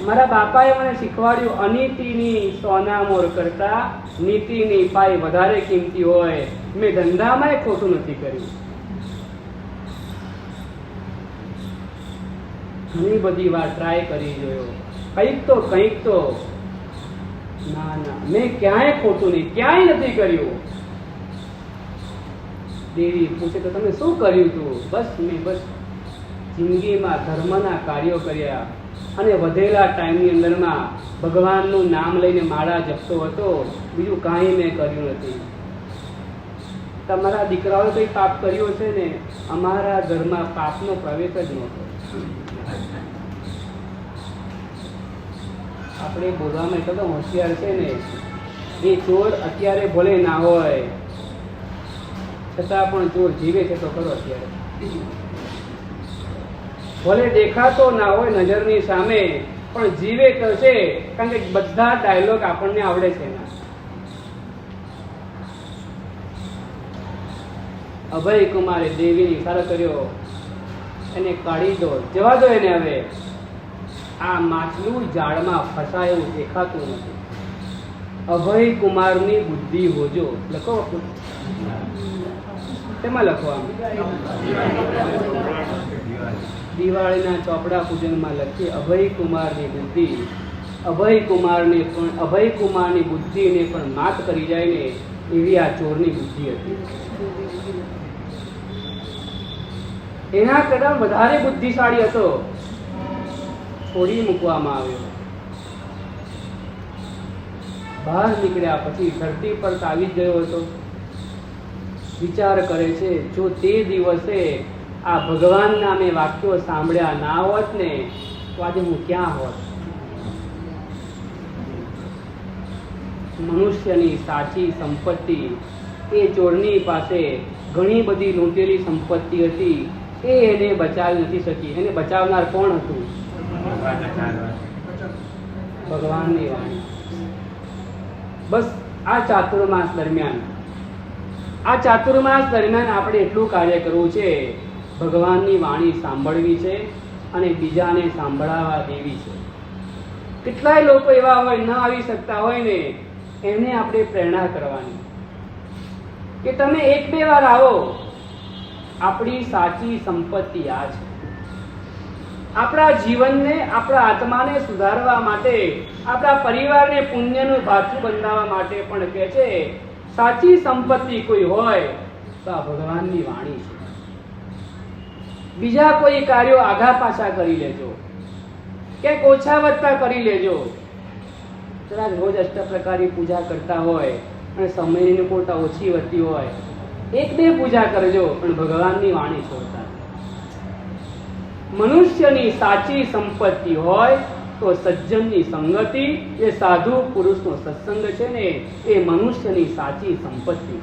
મારા બાપાએ મને શીખવાડ્યું, અનીતિની સોનામોર કરતા નીતિની પાઈ વધારે કિંમતી હોય. મેં ધંધામાં ખોટું નથી કર્યું. ઘણી બધી વાર ટ્રાય કરી જોયો, કંઈક તો. ના, મેં ક્યાંય ખોટું નહીં, ક્યાંય નથી કર્યું. દેવી પૂછે, તો તમે શું કર્યું તું? મેં જિંદગીમાં ધર્મના કાર્યો કર્યા અને વધેલા ટાઈમની અંદરમાં ભગવાનનું નામ લઈને માળા જપતો હતો, બીજું કાંઈ મેં કર્યું નથી. તમારા દીકરાઓએ કંઈ પાપ કર્યો છે ને? અમારા ઘરમાં પાપનો પ્રવેશ જ નહોતો. આપણે બોલવામાં એટલો તો હોશિયાર છે ને, એ ચોર અત્યારે ભલે ના હોય છતાં પણ ચોર જીવે છે તો ખરો. અત્યારે ભલે દેખાતો ના હોય નજરની સામે, પણ જીવે તો છે, કારણ કે બધા ડાયલોગ આપણને આવડે છે. અભય કુમારે દેવીને ઈશારો કર્યો, એને કાઢી દો, જવા દો એને. હવે આ માછલું ઝાડમાં ફસાય એવું દેખાતું નથી. અભય કુમારની બુદ્ધિ હોજો. લખો, તેમાં લખો. આમ દિવાળીના ચોપડા પૂજનમાં લખીએ, અભય કુમારની બુદ્ધિ. અભય કુમારની બુદ્ધિને પણ માત કરી જાય ને એવી આ ચોરની બુદ્ધિ હતી. એના કરતા વધારે બુદ્ધિશાળી હતો, છોડી મૂકવામાં આવ્યો. બહાર નીકળ્યા પછી ધરતી પર આવી જ ગયો હતો. વિચાર કરે છે, જો તે દિવસે આ ભગવાનના મેં વાક્યો સાંભળ્યા ના હોત ને તો આજે હું ક્યાં હોત. મનુષ્યની સાચી સંપત્તિ, એ ચોરની પાસે ઘણી બધી લૂંટેલી સંપત્તિ હતી, એ એને બચાવી નથી શકી. એને બચાવનાર કોણ હતું? ભગવાનની વાણી. બસ આ ચાતુર્માસ દરમિયાન આપણે એટલું કાર્ય કરવું છે, ભગવાનની વાણી સાંભળવી છે અને બીજાને સાંભળવા દેવી છે. કેટલાય લોકો એવા હોય, ન આવી શકતા હોય ને, એને આપણે પ્રેરણા કરવાની કે તમે 1-2 વાર આવો. આપણી સાચી સંપત્તિ આ છે. આપણા જીવનને, આપણા આત્માને સુધારવા માટે, આપણા પરિવારને પુણ્યનું ભાથું બંધાવવા માટે પણ કહે છે, સાચી સંપત્તિ કોઈ હોય તો આ ભગવાનની વાણી છે. બીજા કોઈ કાર્યો આઘા પાછા કરી લેજો, ક્યાંક ઓછા વધતા કરી લેજો. કદાચ રોજ અષ્ટપ્રકારની પૂજા કરતા હોય અને સમયની અનુકૂળતા ઓછી વધતી હોય, 1-2 પૂજા કરજો, પણ ભગવાનની વાણી છોડતા. મનુષ્યની સાચી સંપત્તિ હોય તો સજ્જનની સંગતિ, એ સાધુ પુરુષનો સત્સંગ છે ને, એ મનુષ્યની સાચી સંપત્તિ.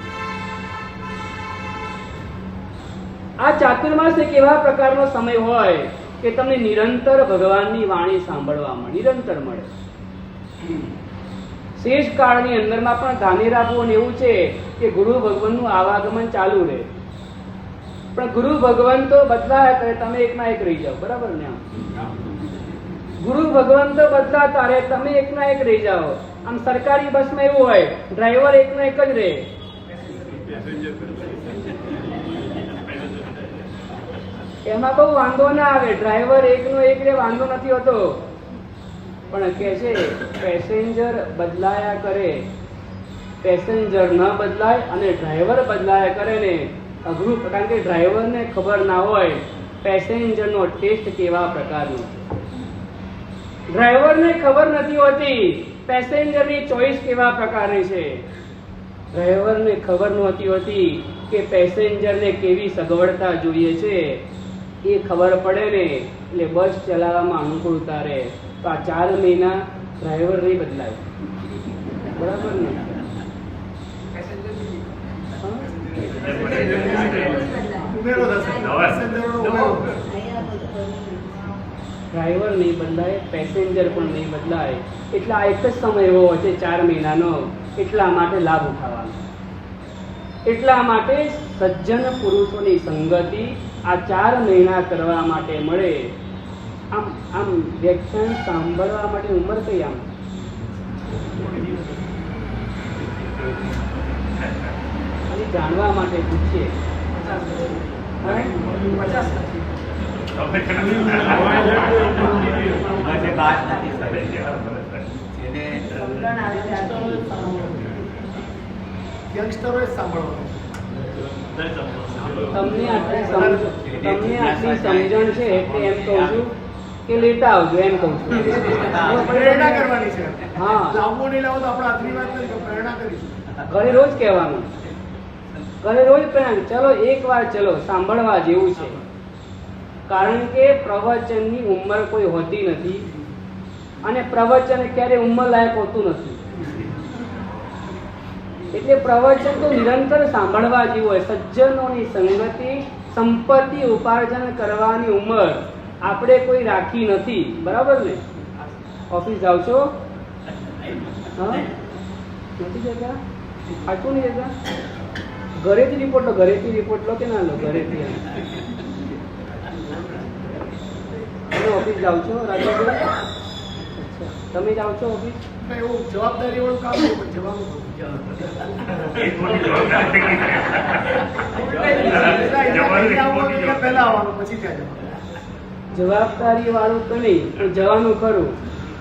આ ચાતુર્માસ એક એવા પ્રકારનો સમય હોય કે તમને નિરંતર ભગવાનની વાણી સાંભળવામાં નિરંતર મળે. શેષ કાળની અંદરમાં પણ ધાનેરાપુર એવું છે કે ગુરુ ભગવાનનું આવાગમન ચાલુ રહે, પણ ગુરુ ભગવાન તો બદલાયા કરે, તમે એકના એક રહી જાઓ. બરાબર ને? ગુરુ ભગવાન તો બદલાતા રહે, તમે એકના એક રહી જાઓ. આમ સરકારી બસમાં એવું હોય, ડ્રાઈવર એકનો એક જ રહે. એમાં બહુ વાંધો ના આવે, ડ્રાઈવર એકનો એક રે, વાંધો નથી હોતો. પણ કે છે પેસેન્જર બદલાયા કરે, પેસેન્જર ન બદલાય અને ડ્રાઈવર બદલાયા કરે ને અઘરું. કારણ કે ડ્રાઈવરને ખબર ના હોય પેસેન્જરનો ટેસ્ટ કેવા પ્રકારનો છે. ડ્રાઈવરને ખબર નથી હોતી પેસેન્જરની ચોઈસ કેવા પ્રકારની છે. ડ્રાઈવરને ખબર નહોતી હોતી કે પેસેન્જરને કેવી સગવડતા જોઈએ છે. એ ખબર પડે ને એટલે બસ ચલાવવામાં અનુકૂળતા રહે. તો આ 4 મહિના ડ્રાઈવર નહીં બદલાય. બરાબર ને? ડ્રાઈવર નહીં બદલાય, પેસેન્જર પણ નહીં બદલાય. એટલે આ એક જ સમય એવો હોય છે 4 મહિનાનો, એટલા માટે લાભ ઉઠાવવાનો. એટલા માટે સજ્જન પુરુષોની સંગતિ આ 4 મહિના કરવા માટે મળે. આમ વ્યાખ્યાન સાંભળવા માટે ઉંમર કઈ? આમ જાણવા માટે પૂછીએ. તમને આટલી સમજણ છે એટલે એમ કહું છું કે લેતા આવજો એમ કહું છું. પ્રેરણા કરવાની છે. હા. લાવવો નહીં લાવો તો આપણે હાથની વાત નથી, પ્રેરણા કરીશું. ઘરે રોજ કહેવાનું, ઘરે રોજ પ્રેરણા. ચલો એકવાર ચલો સાંભળવા જેવું છે, કારણ કે પ્રવચનની ઉંમર કોઈ હોતી નથી અને પ્રવચન ક્યારે ઉંમર લાયક હોતું નથી. એટલે પ્રવચન તો નિરંતર સાંભળવા જેવું હોય. સજ્જનોની સંગતિ, સંપત્તિ ઉપાર્જન કરવાની ઉંમર આપણે કોઈ રાખી નથી. બરાબર ને? ઓફિસ જાઓ છો? હા, નથી જતા? આટલું નહીં જતા? ઘરેથી રિપોર્ટ લો, ઘરેથી રિપોર્ટ લો કે ના લો? ઘરેથી. ઓફિસ જાઓ છો રાજેશભાઈ? અચ્છા, તમે જાઓ છો ઓફિસ? એવું જવાબદારી વાળું કામ છે, પણ જવાનું પહેલા આવવાનું, પછી ત્યાં જવાનું. જવાબદારી વાળું તો નહીં, પણ જવાનું ખરું.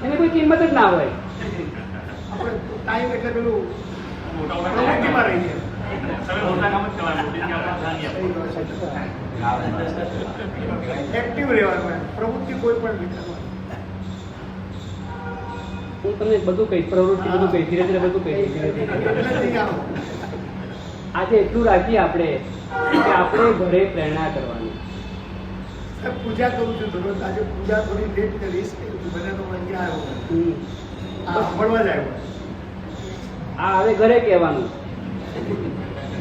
એની કોઈ કિંમત જ ના હોય. આપણે ટાઈમ એટલે પેલું પ્રવૃત્તિમાં રહીએ. એક્ટિવ રહેવાનું, પ્રવૃત્તિ કોઈ પણ વિચારવાનું. હું તમને બધું કહીશ, પ્રવૃત્તિ બધું કહીશ, ધીરે ધીરે બધું કહીશ. ધીરે ધીરે આજે એટલું રાખીએ આપણે કે આપણે ઘરે પ્રેરણા કરવાની. પૂજા કરું છું દરરોજ. આજે પૂજા થોડી લેટ કરીશ, બને તો અહીંયા આવ્યો, સાંભળવા જ આવ્યો. આ હવે ઘરે કહેવાનું,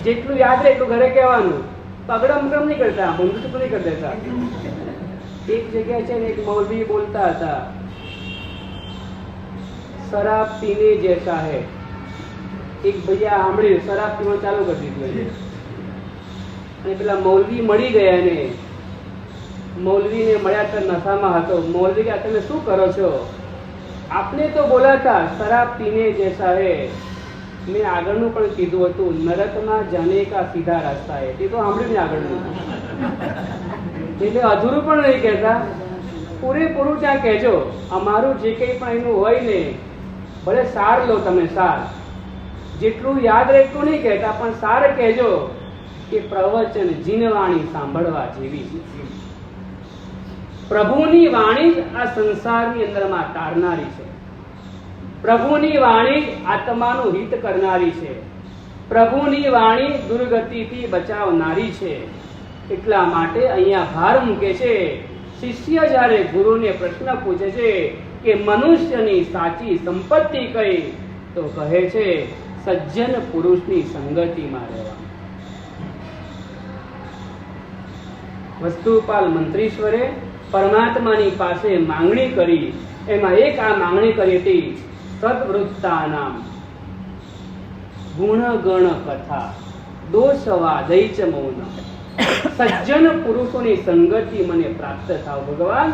જેટલું યાદ રહે એટલું ઘરે કહેવાનું. પગડમ બગડમ નહીં કરતા, બંધુક નહીં કરતા. એક જગ્યા છે ને, એક મૌલવી બોલતા હતા, શરાબ પીને જૈસા હૈ. એક ભૈયા સાંભળ્યું, શરાબ પીવાનું ચાલુ કરી દીધું. અને પેલા મૌલવી મળી ગયા ને, મૌલવીને મળ્યા તો નશામાં હતો. મૌલવી કે તમે શું કરો છો? આપને તો બોલા था શરાબ પીને જૈસા હૈ. મેં આગળનું પણ કીધું હતું, નરકમાં જાને કા સીધા રસ્તા હૈ. તે તો સાંભળ્યું ને આગળનું. એટલે અધૂરું પણ નહીં કહેતા, પૂરેપૂરું ત્યાં કહેજો. અમારું જે કંઈ પણ એનું હોય ને, ભલે સાર લો તમે, સાર જેટલું યાદ રહે એટલું નહીં કહેતા, પણ સાર કહેજો કે પ્રવચન જીનવાણી સાંભળવા જેવી છે. પ્રભુની વાણી જ આ સંસારની અંદરમાં તારનારી છે. પ્રભુની વાણી જ આત્માનું હિત કરનારી છે. પ્રભુની વાણી દુર્ગતિથી બચાવનારી છે. એટલા માટે અહીંયા ભાર મૂકે છે. શિષ્ય જ્યારે ગુરુને પ્રશ્ન પૂછે છે કે મનુષ્યની સાચી સંપત્તિ કઈ, તો કહે છે સજ્જન પુરુષની સંગતિમાં રહેવાનું. વસ્તુપાલ મંત્રીશ્વરે પરમાત્માની પાસે માંગણી કરી. એમાં એક આ માંગણી કરી હતી, સદવૃત્તાનામ ગુણગણ કથા દોષવાદૈચ મૌન. સજ્જન પુરુષોની સંગતિ મને પ્રાપ્ત થાવ ભગવાન.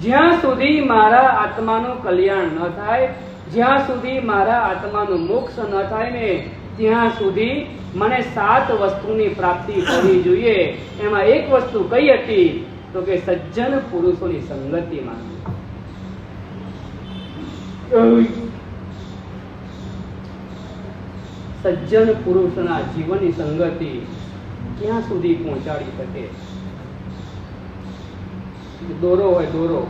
જ્યાં સુધી મારા આત્માનું કલ્યાણ ન થાય, જ્યાં સુધી મારા આત્માનું મોક્ષ ન થાય ને, ત્યાં સુધી મને 7 વસ્તુની પ્રાપ્તિ કરવી જોઈએ. એમાં એક વસ્તુ કઈ હતી? તો કે સજ્જન પુરુષોની સંગતિમાં. સજ્જન પુરુષના જીવનની સંગતિ ક્યાં સુધી પહોંચાડી શકે? દોરો હોય, દોરો,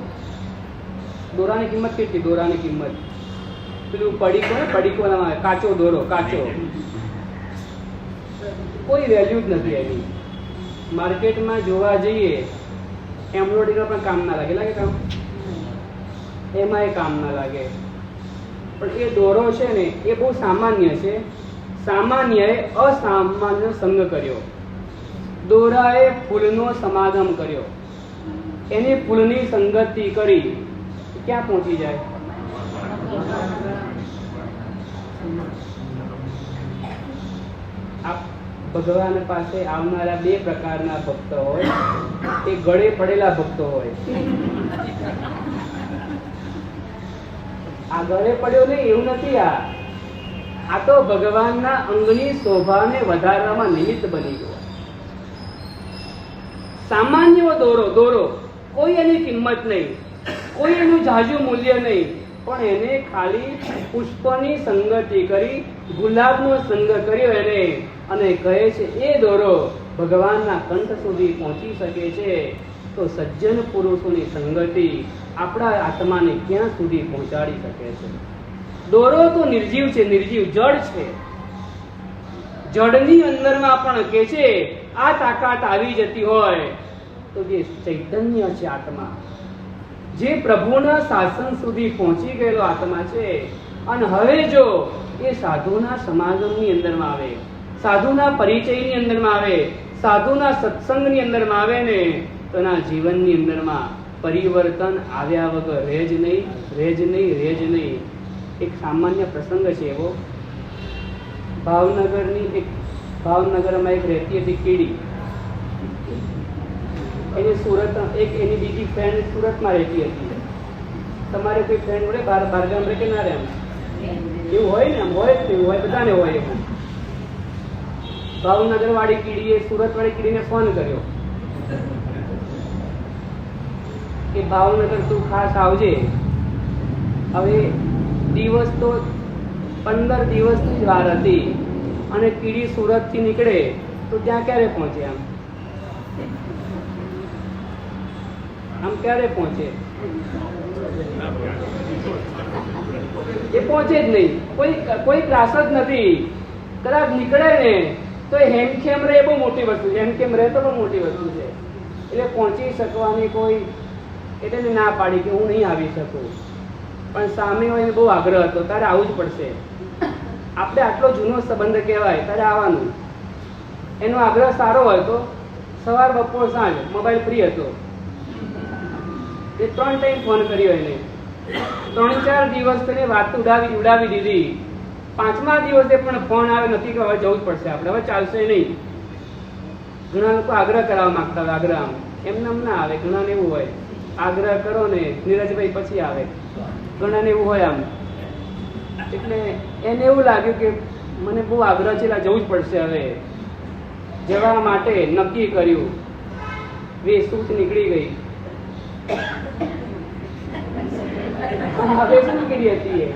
દોરાની કિંમત કેટલી? દોરાની કિંમત પેલું પડીકો ને, પડીકો કાચો દોરો, કાચો, કોઈ વેલ્યુ જ નથી એની. માર્કેટમાં જોવા જઈએ, એમ્બ્રોઇડરીમાં પણ કામ ના લાગે. લાગે કામ? એમાં કામ ના લાગે. પણ એ દોરો છે ને, એ બહુ સામાન્ય છે. સામાન્યએ અસામાન્ય સંગ કર્યો. દોરાએ ફૂલનો સમાગમ કર્યો. એની ફૂલની સંગતિ કરી, ક્યાં પહોંચી જાય? ભગવાન પાસે આવનારા 2 પ્રકારના ભક્તો હોય. એક ગળે પડેલા ભક્તો હોય. આ ગળે પડ્યો નહીં એવું નથી. આ તો ભગવાનના અંગની શોભાને વધારવામાં નિમિત્ત બની ગયો. સામાન્ય દોરો, દોરો, કોઈ એની કિંમત નહીં, કોઈ એનું ઝાઝું મૂલ્ય નહીં, પણ એને ખાલી પુષ્પની સંગતિ કરી, ગુલાબનો સંગ કર્યો એને, અને કહે છે એ દોરો ભગવાનના કંઠ સુધી પહોંચી શકે છે. તો સજ્જન પુરુષોની સંગતિ આપણા આત્માને ક્યાં સુધી પહોંચાડી શકે છે. દોરો તો નિર્જીવ છે, નિર્જીવ જડ છે. જડની અંદરમાં પણ કે છે આ તાકાત આવી જતી હોય તો જે ચૈતન્ય છે આત્મા, જે પ્રભુના શાસન સુધી પહોંચી ગયેલો આત્મા છે, અને હવે જો એ સાધુના સમાગમની અંદરમાં આવે, સાધુના પરિચયની અંદરમાં આવે, સાધુના સત્સંગની અંદરમાં આવે ને તો એના જીવનની અંદરમાં પરિવર્તન આવ્યા વગર રહે જ નહીં, રહે જ નહીં, રહે જ નહીં. એક સામાન્ય પ્રસંગ છે એવો. ભાવનગરમાં એક રહેતી હતી કીડી. એની સુરત એની બીજી ફ્રેન્ડ સુરતમાં રહેતી હતી. તમારે કોઈ ફ્રેન્ડ મળે બહાર ગામ રહે કે ના રહે? એવું હોય ને, હોય જ એવું હોય, બધાને હોય એવું. ભાવનગર વાળી કીડીએ સુરત વાળી કીડીને ફોન કર્યો કે ભાવનગર તું ખાસ આવજે. હવે દિવસ તો 15 દિવસની જ વાર હતી અને કીડી સુરત થી નીકળે તો ત્યાં ક્યારે પહોંચે? આમ ક્યારે પહોંચે? એ પહોંચે જ નહીં. કોઈ ત્રાસ જ નથી. કદાચ નીકળે ને તો હેમખેમ રહે, બહુ મોટી વસ્તુ છે. હેમખેમ રહે તો બહુ મોટી વસ્તુ છે. એટલે પહોંચી શકવાની કોઈ એટલે ના પાડી કે હું નહીં આવી શકું, પણ સામે હોય બહુ આગ્રહ હતો તારે આવવું જ પડશે. આપણે આટલો જૂનો સંબંધ કહેવાય, તારે આવવાનું. એનો આગ્રહ સારો હોય તો સવાર બપોર સાંજ મોબાઈલ ફ્રી હતો. એ 3 ટાઈમ ફોન કર્યો એને. 3-4 દિવસ તેને વાત ઉડાવી દીધી. 5મા દિવસે પણ ફોન આવે નથી કે હવે જવું જ પડશે, આપણે હવે ચાલશે નહીં. ઘણા લોકો આગ્રહ કરવા માંગતા હોય, આગ્રહ આમ એમને ના આવે. ઘણાને એવું હોય આગ્રહ કરો ને નીરજભાઈ પછી આવે, ઘણાને એવું હોય આમ. એટલે એને એવું લાગ્યું કે મને બહુ આગ્રહ છે, જવું જ પડશે. હવે જવા માટે નક્કી કર્યું. વેસૂત નીકળી ગઈ. હવે શું કરી હતી એ?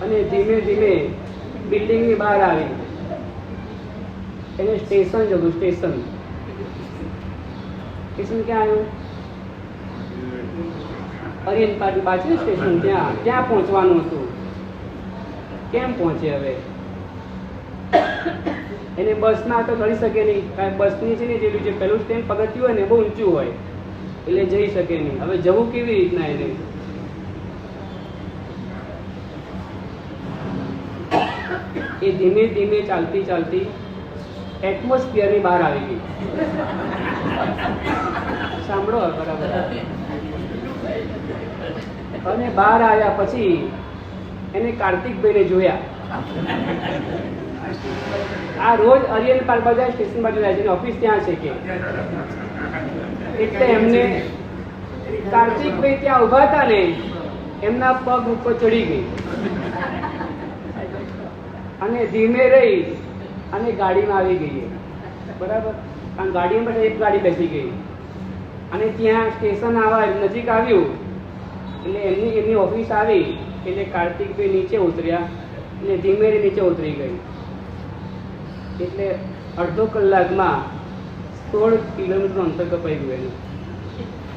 અને ધીમે ધીમે બિલ્ડિંગની બહાર આવી. એને સ્ટેશન જતું. સ્ટેશન ક્યાં આવ્યું? અરિયન પાર્ટી બાજુ સ્ટેશન, ત્યાં પહોંચવાનું હતું. કેમ પહોંચે હવે? એને બસમાં તો ચડી શકે નહીં, કારણ બસની છે ને જે પેલું સ્ટેન્ડ પગથિયું હોય ને બહુ ઊંચું હોય એટલે જઈ શકે નહીં. હવે જવું કેવી રીતના એને? એ ધીમે ધીમે ચાલતી ચાલતી એટમોસ્ફિયરની બહાર આવી ગઈ. સાંભળો બરાબર. અને બહાર આવ્યા પછી એને કાર્તિકભાઈને જોયા. આ રોજ અરિયન પાર્ક બાજુ સ્ટેશન બાજુ જાય છે, ઓફિસ ત્યાં છે કે એટલે એમને કાર્તિકભાઈ ત્યાં ઉભા હતા ને એમના પગ ઉપર ચડી ગઈ અને ધીમે રહી અને ગાડીમાં આવી ગઈ. બરાબર? કારણ ગાડીમાં એક ગાડી બેસી ગઈ અને ત્યાં સ્ટેશન આવવા નજીક આવ્યું એટલે એમની ઓફિસ આવી એટલે કાર્તિકભાઈ નીચે ઉતર્યા એટલે ધીમે નીચે ઉતરી ગઈ. એટલે અડધો કલાકમાં 16 કિલોમીટરનું અંતર કપાઈ ગયું એનું.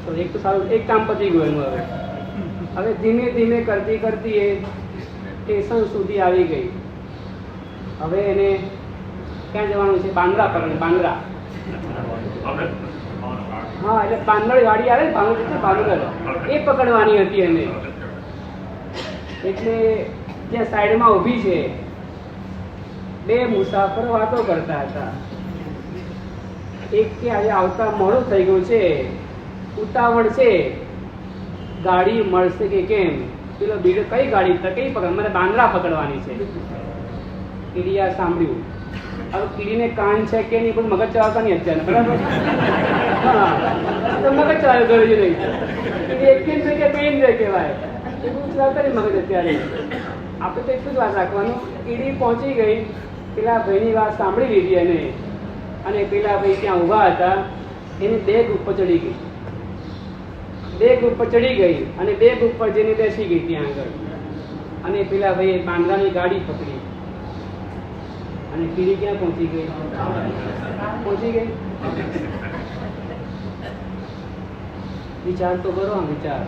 તો એક તો સારું, એક કામ પતી ગયું એનું. હવે ધીમે ધીમે કરતી કરતી એ સ્ટેશન સુધી આવી ગઈ. હવે એને ક્યાં જવાનું છે? બાંદ્રા પકડે. બાંદ્રા, હા, એટલે બાંદ્રા ગાડી આવે ને, બાંદ્રા એ પકડવાની હતી એને. એટલે ત્યાં સાઈડમાં ઊભી છે. 2 મુસાફર વાતો કરતા હતા. એક કે આજે આવતા મોડું થઈ ગયું છે, ઉતાવળ છે, ગાડી મળશે કે કેમ? પેલો બીજો કઈ ગાડી કઈ પકડ? મને બાંદ્રા પકડવાની છે. કીડીએ સાંભળ્યું. હવે કીડીને કાન છે કે નહીં પણ મગજ ચલાવતા નહીં અત્યારે. બરાબર? હા, તો મગજ ચલાવે ગયું નહીં. એક કે પેન રે કહેવાય. એ બધું ચલાવતા નહીં મગજ અત્યારે. આપણે તો એટલું જ વાત રાખવાનું. કીડી પહોંચી ગઈ, પેલા ભાઈની વાત સાંભળી લીધી એને, અને પેલા ભાઈ ત્યાં ઊભા હતા એની બેગ ઉપર ચડી ગઈ. બેગ ઉપર ચડી ગઈ અને બેગ ઉપર જઈને બેસી ગઈ ત્યાં આગળ. અને પેલા ભાઈએ બાંદ્રાની ગાડી પકડી અને કીડી ક્યાં પહોંચી ગઈ? વિચાર તો કરો, આમ વિચાર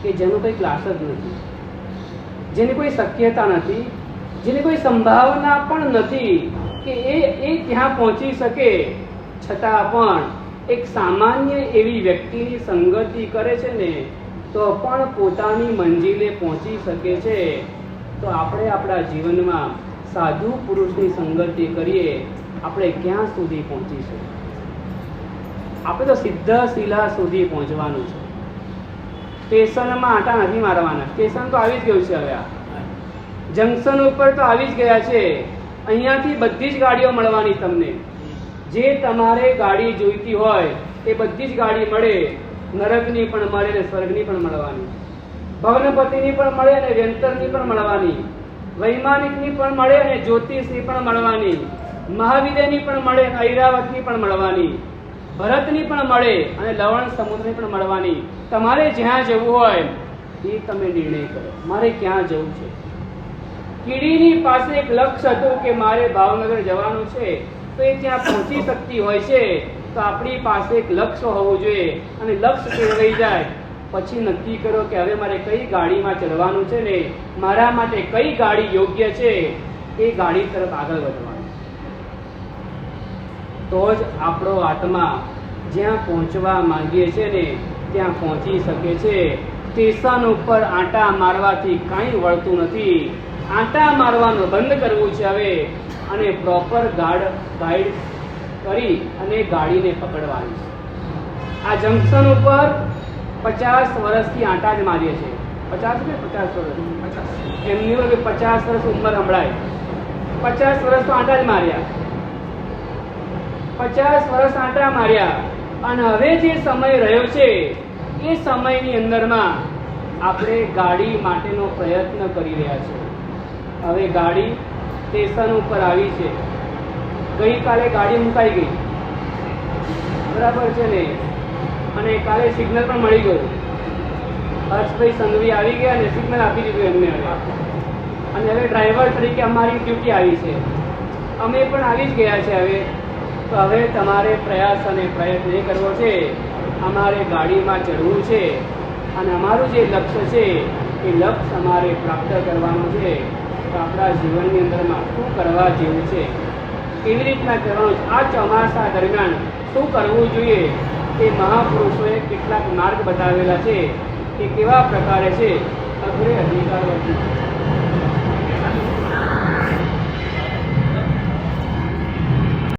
કે જેનો કોઈ ક્લાસ જ નથી, જેની કોઈ શક્યતા નથી, જેની કોઈ સંભાવના પણ નથી કે એ ત્યાં પહોંચી શકે, છતાં પણ એક સામાન્ય એવી વ્યક્તિની સંગતિ કરે છે ને તો પણ પોતાની મંજિલે પહોંચી શકે છે. તો આપણે આપણા જીવનમાં સાધુ પુરુષની સંગતિ કરીએ, આપણે ક્યાં સુધી પહોંચીશું? આપણે તો સીધા શિલા સુધી પહોંચવાનું છે. સ્ટેશનમાં આંટા નથી મારવાના. સ્ટેશન તો આવી જ ગયું છે હવે. આ જંકશન ઉપર તો આવી જ ગયા છે. અહીંયાથી બધી જ ગાડીઓ મળવાની તમને. જે તમારે ગાડી જોઈતી હોય એ બધી જ ગાડી મળે. નરકની પણ મળે ને સ્વર્ગની પણ મળવાની, ભવનપતિની પણ મળે અને વ્યંતરની પણ મળવાની, વૈમાનિકની પણ મળે અને જ્યોતિષની પણ મળવાની, મહાવિદ્યની પણ મળે અને ઐરાવતની પણ મળવાની, ભરતની પણ મળે અને લવણ સમુદ્રની પણ મળવાની. તમારે જ્યાં જવું હોય એ તમે નિર્ણય કરો, મારે ક્યાં જવું છે. કીડીની પાસે એક લક્ષ્ય હતું કે મારે ભાવનગર જવાનું છે, તો એ ત્યાં પહોંચી શકતી હોય છે. તો આપણી પાસે એક લક્ષ્ય હોવું જોઈએ, અને લક્ષ્ય કેળવાઈ જાય પછી નક્કી કરો કે હવે મારે કઈ ગાડીમાં ચડવાનું છે ને મારા માટે કઈ ગાડી યોગ્ય છે, એ ગાડી તરફ આગળ વધવાનું. તો જ આપણો આત્મા જ્યાં પહોંચવા માંગીએ છીએ ને ત્યાં પહોંચી શકે છે. સ્ટેશન ઉપર આંટા મારવાથી કાંઈ વળતું નથી. આંટા મારવાનું બંધ કરવું છે હવે, અને પ્રોપર ગાઈડ કરી અને ગાડીને પકડવાની. આ જંકશન ઉપર 50 વર્ષથી આંટા જ મારીએ છીએ. 50 વર્ષ એમની વગર 50 વર્ષ ઉંમર સંભળાય. 50 વર્ષ તો આંટા જ માર્યા. 50 વર્ષ આંટા માર્યા, અને હવે જે સમય રહ્યો છે એ સમયની અંદરમાં આપણે ગાડી માટેનો પ્રયત્ન કરી રહ્યા છીએ. હવે ગાડી સ્ટેશન ઉપર આવી છે. ગઈકાલે ગાડી મુકાઈ ગઈ, બરાબર છે ને, અને કાલે સિગ્નલ પણ મળી ગયું. હર્ષભાઈ સંઘવી આવી ગયા અને સિગ્નલ આપી દીધું એમને હવે. અને હવે ડ્રાઈવર તરીકે અમારી ડ્યુટી આવી છે, અમે પણ આવી જ ગયા છે હવે. તો હવે તમારે પ્રયાસ અને પ્રયત્ન એ કરવો છે, અમારે ગાડીમાં ચડવું છે, અને અમારું જે લક્ષ્ય છે એ લક્ષ્ય અમારે પ્રાપ્ત કરવાનું છે. તો આપણા જીવનની અંદરમાં શું કરવા જેવું છે, કેવી રીતના કરવાનું છે, આ ચોમાસા દરમિયાન શું કરવું જોઈએ, એ મહાપુરુષોએ કેટલાક માર્ગ બતાવેલા છે કે કેવા પ્રકારે છે. અઘરે અધિકાર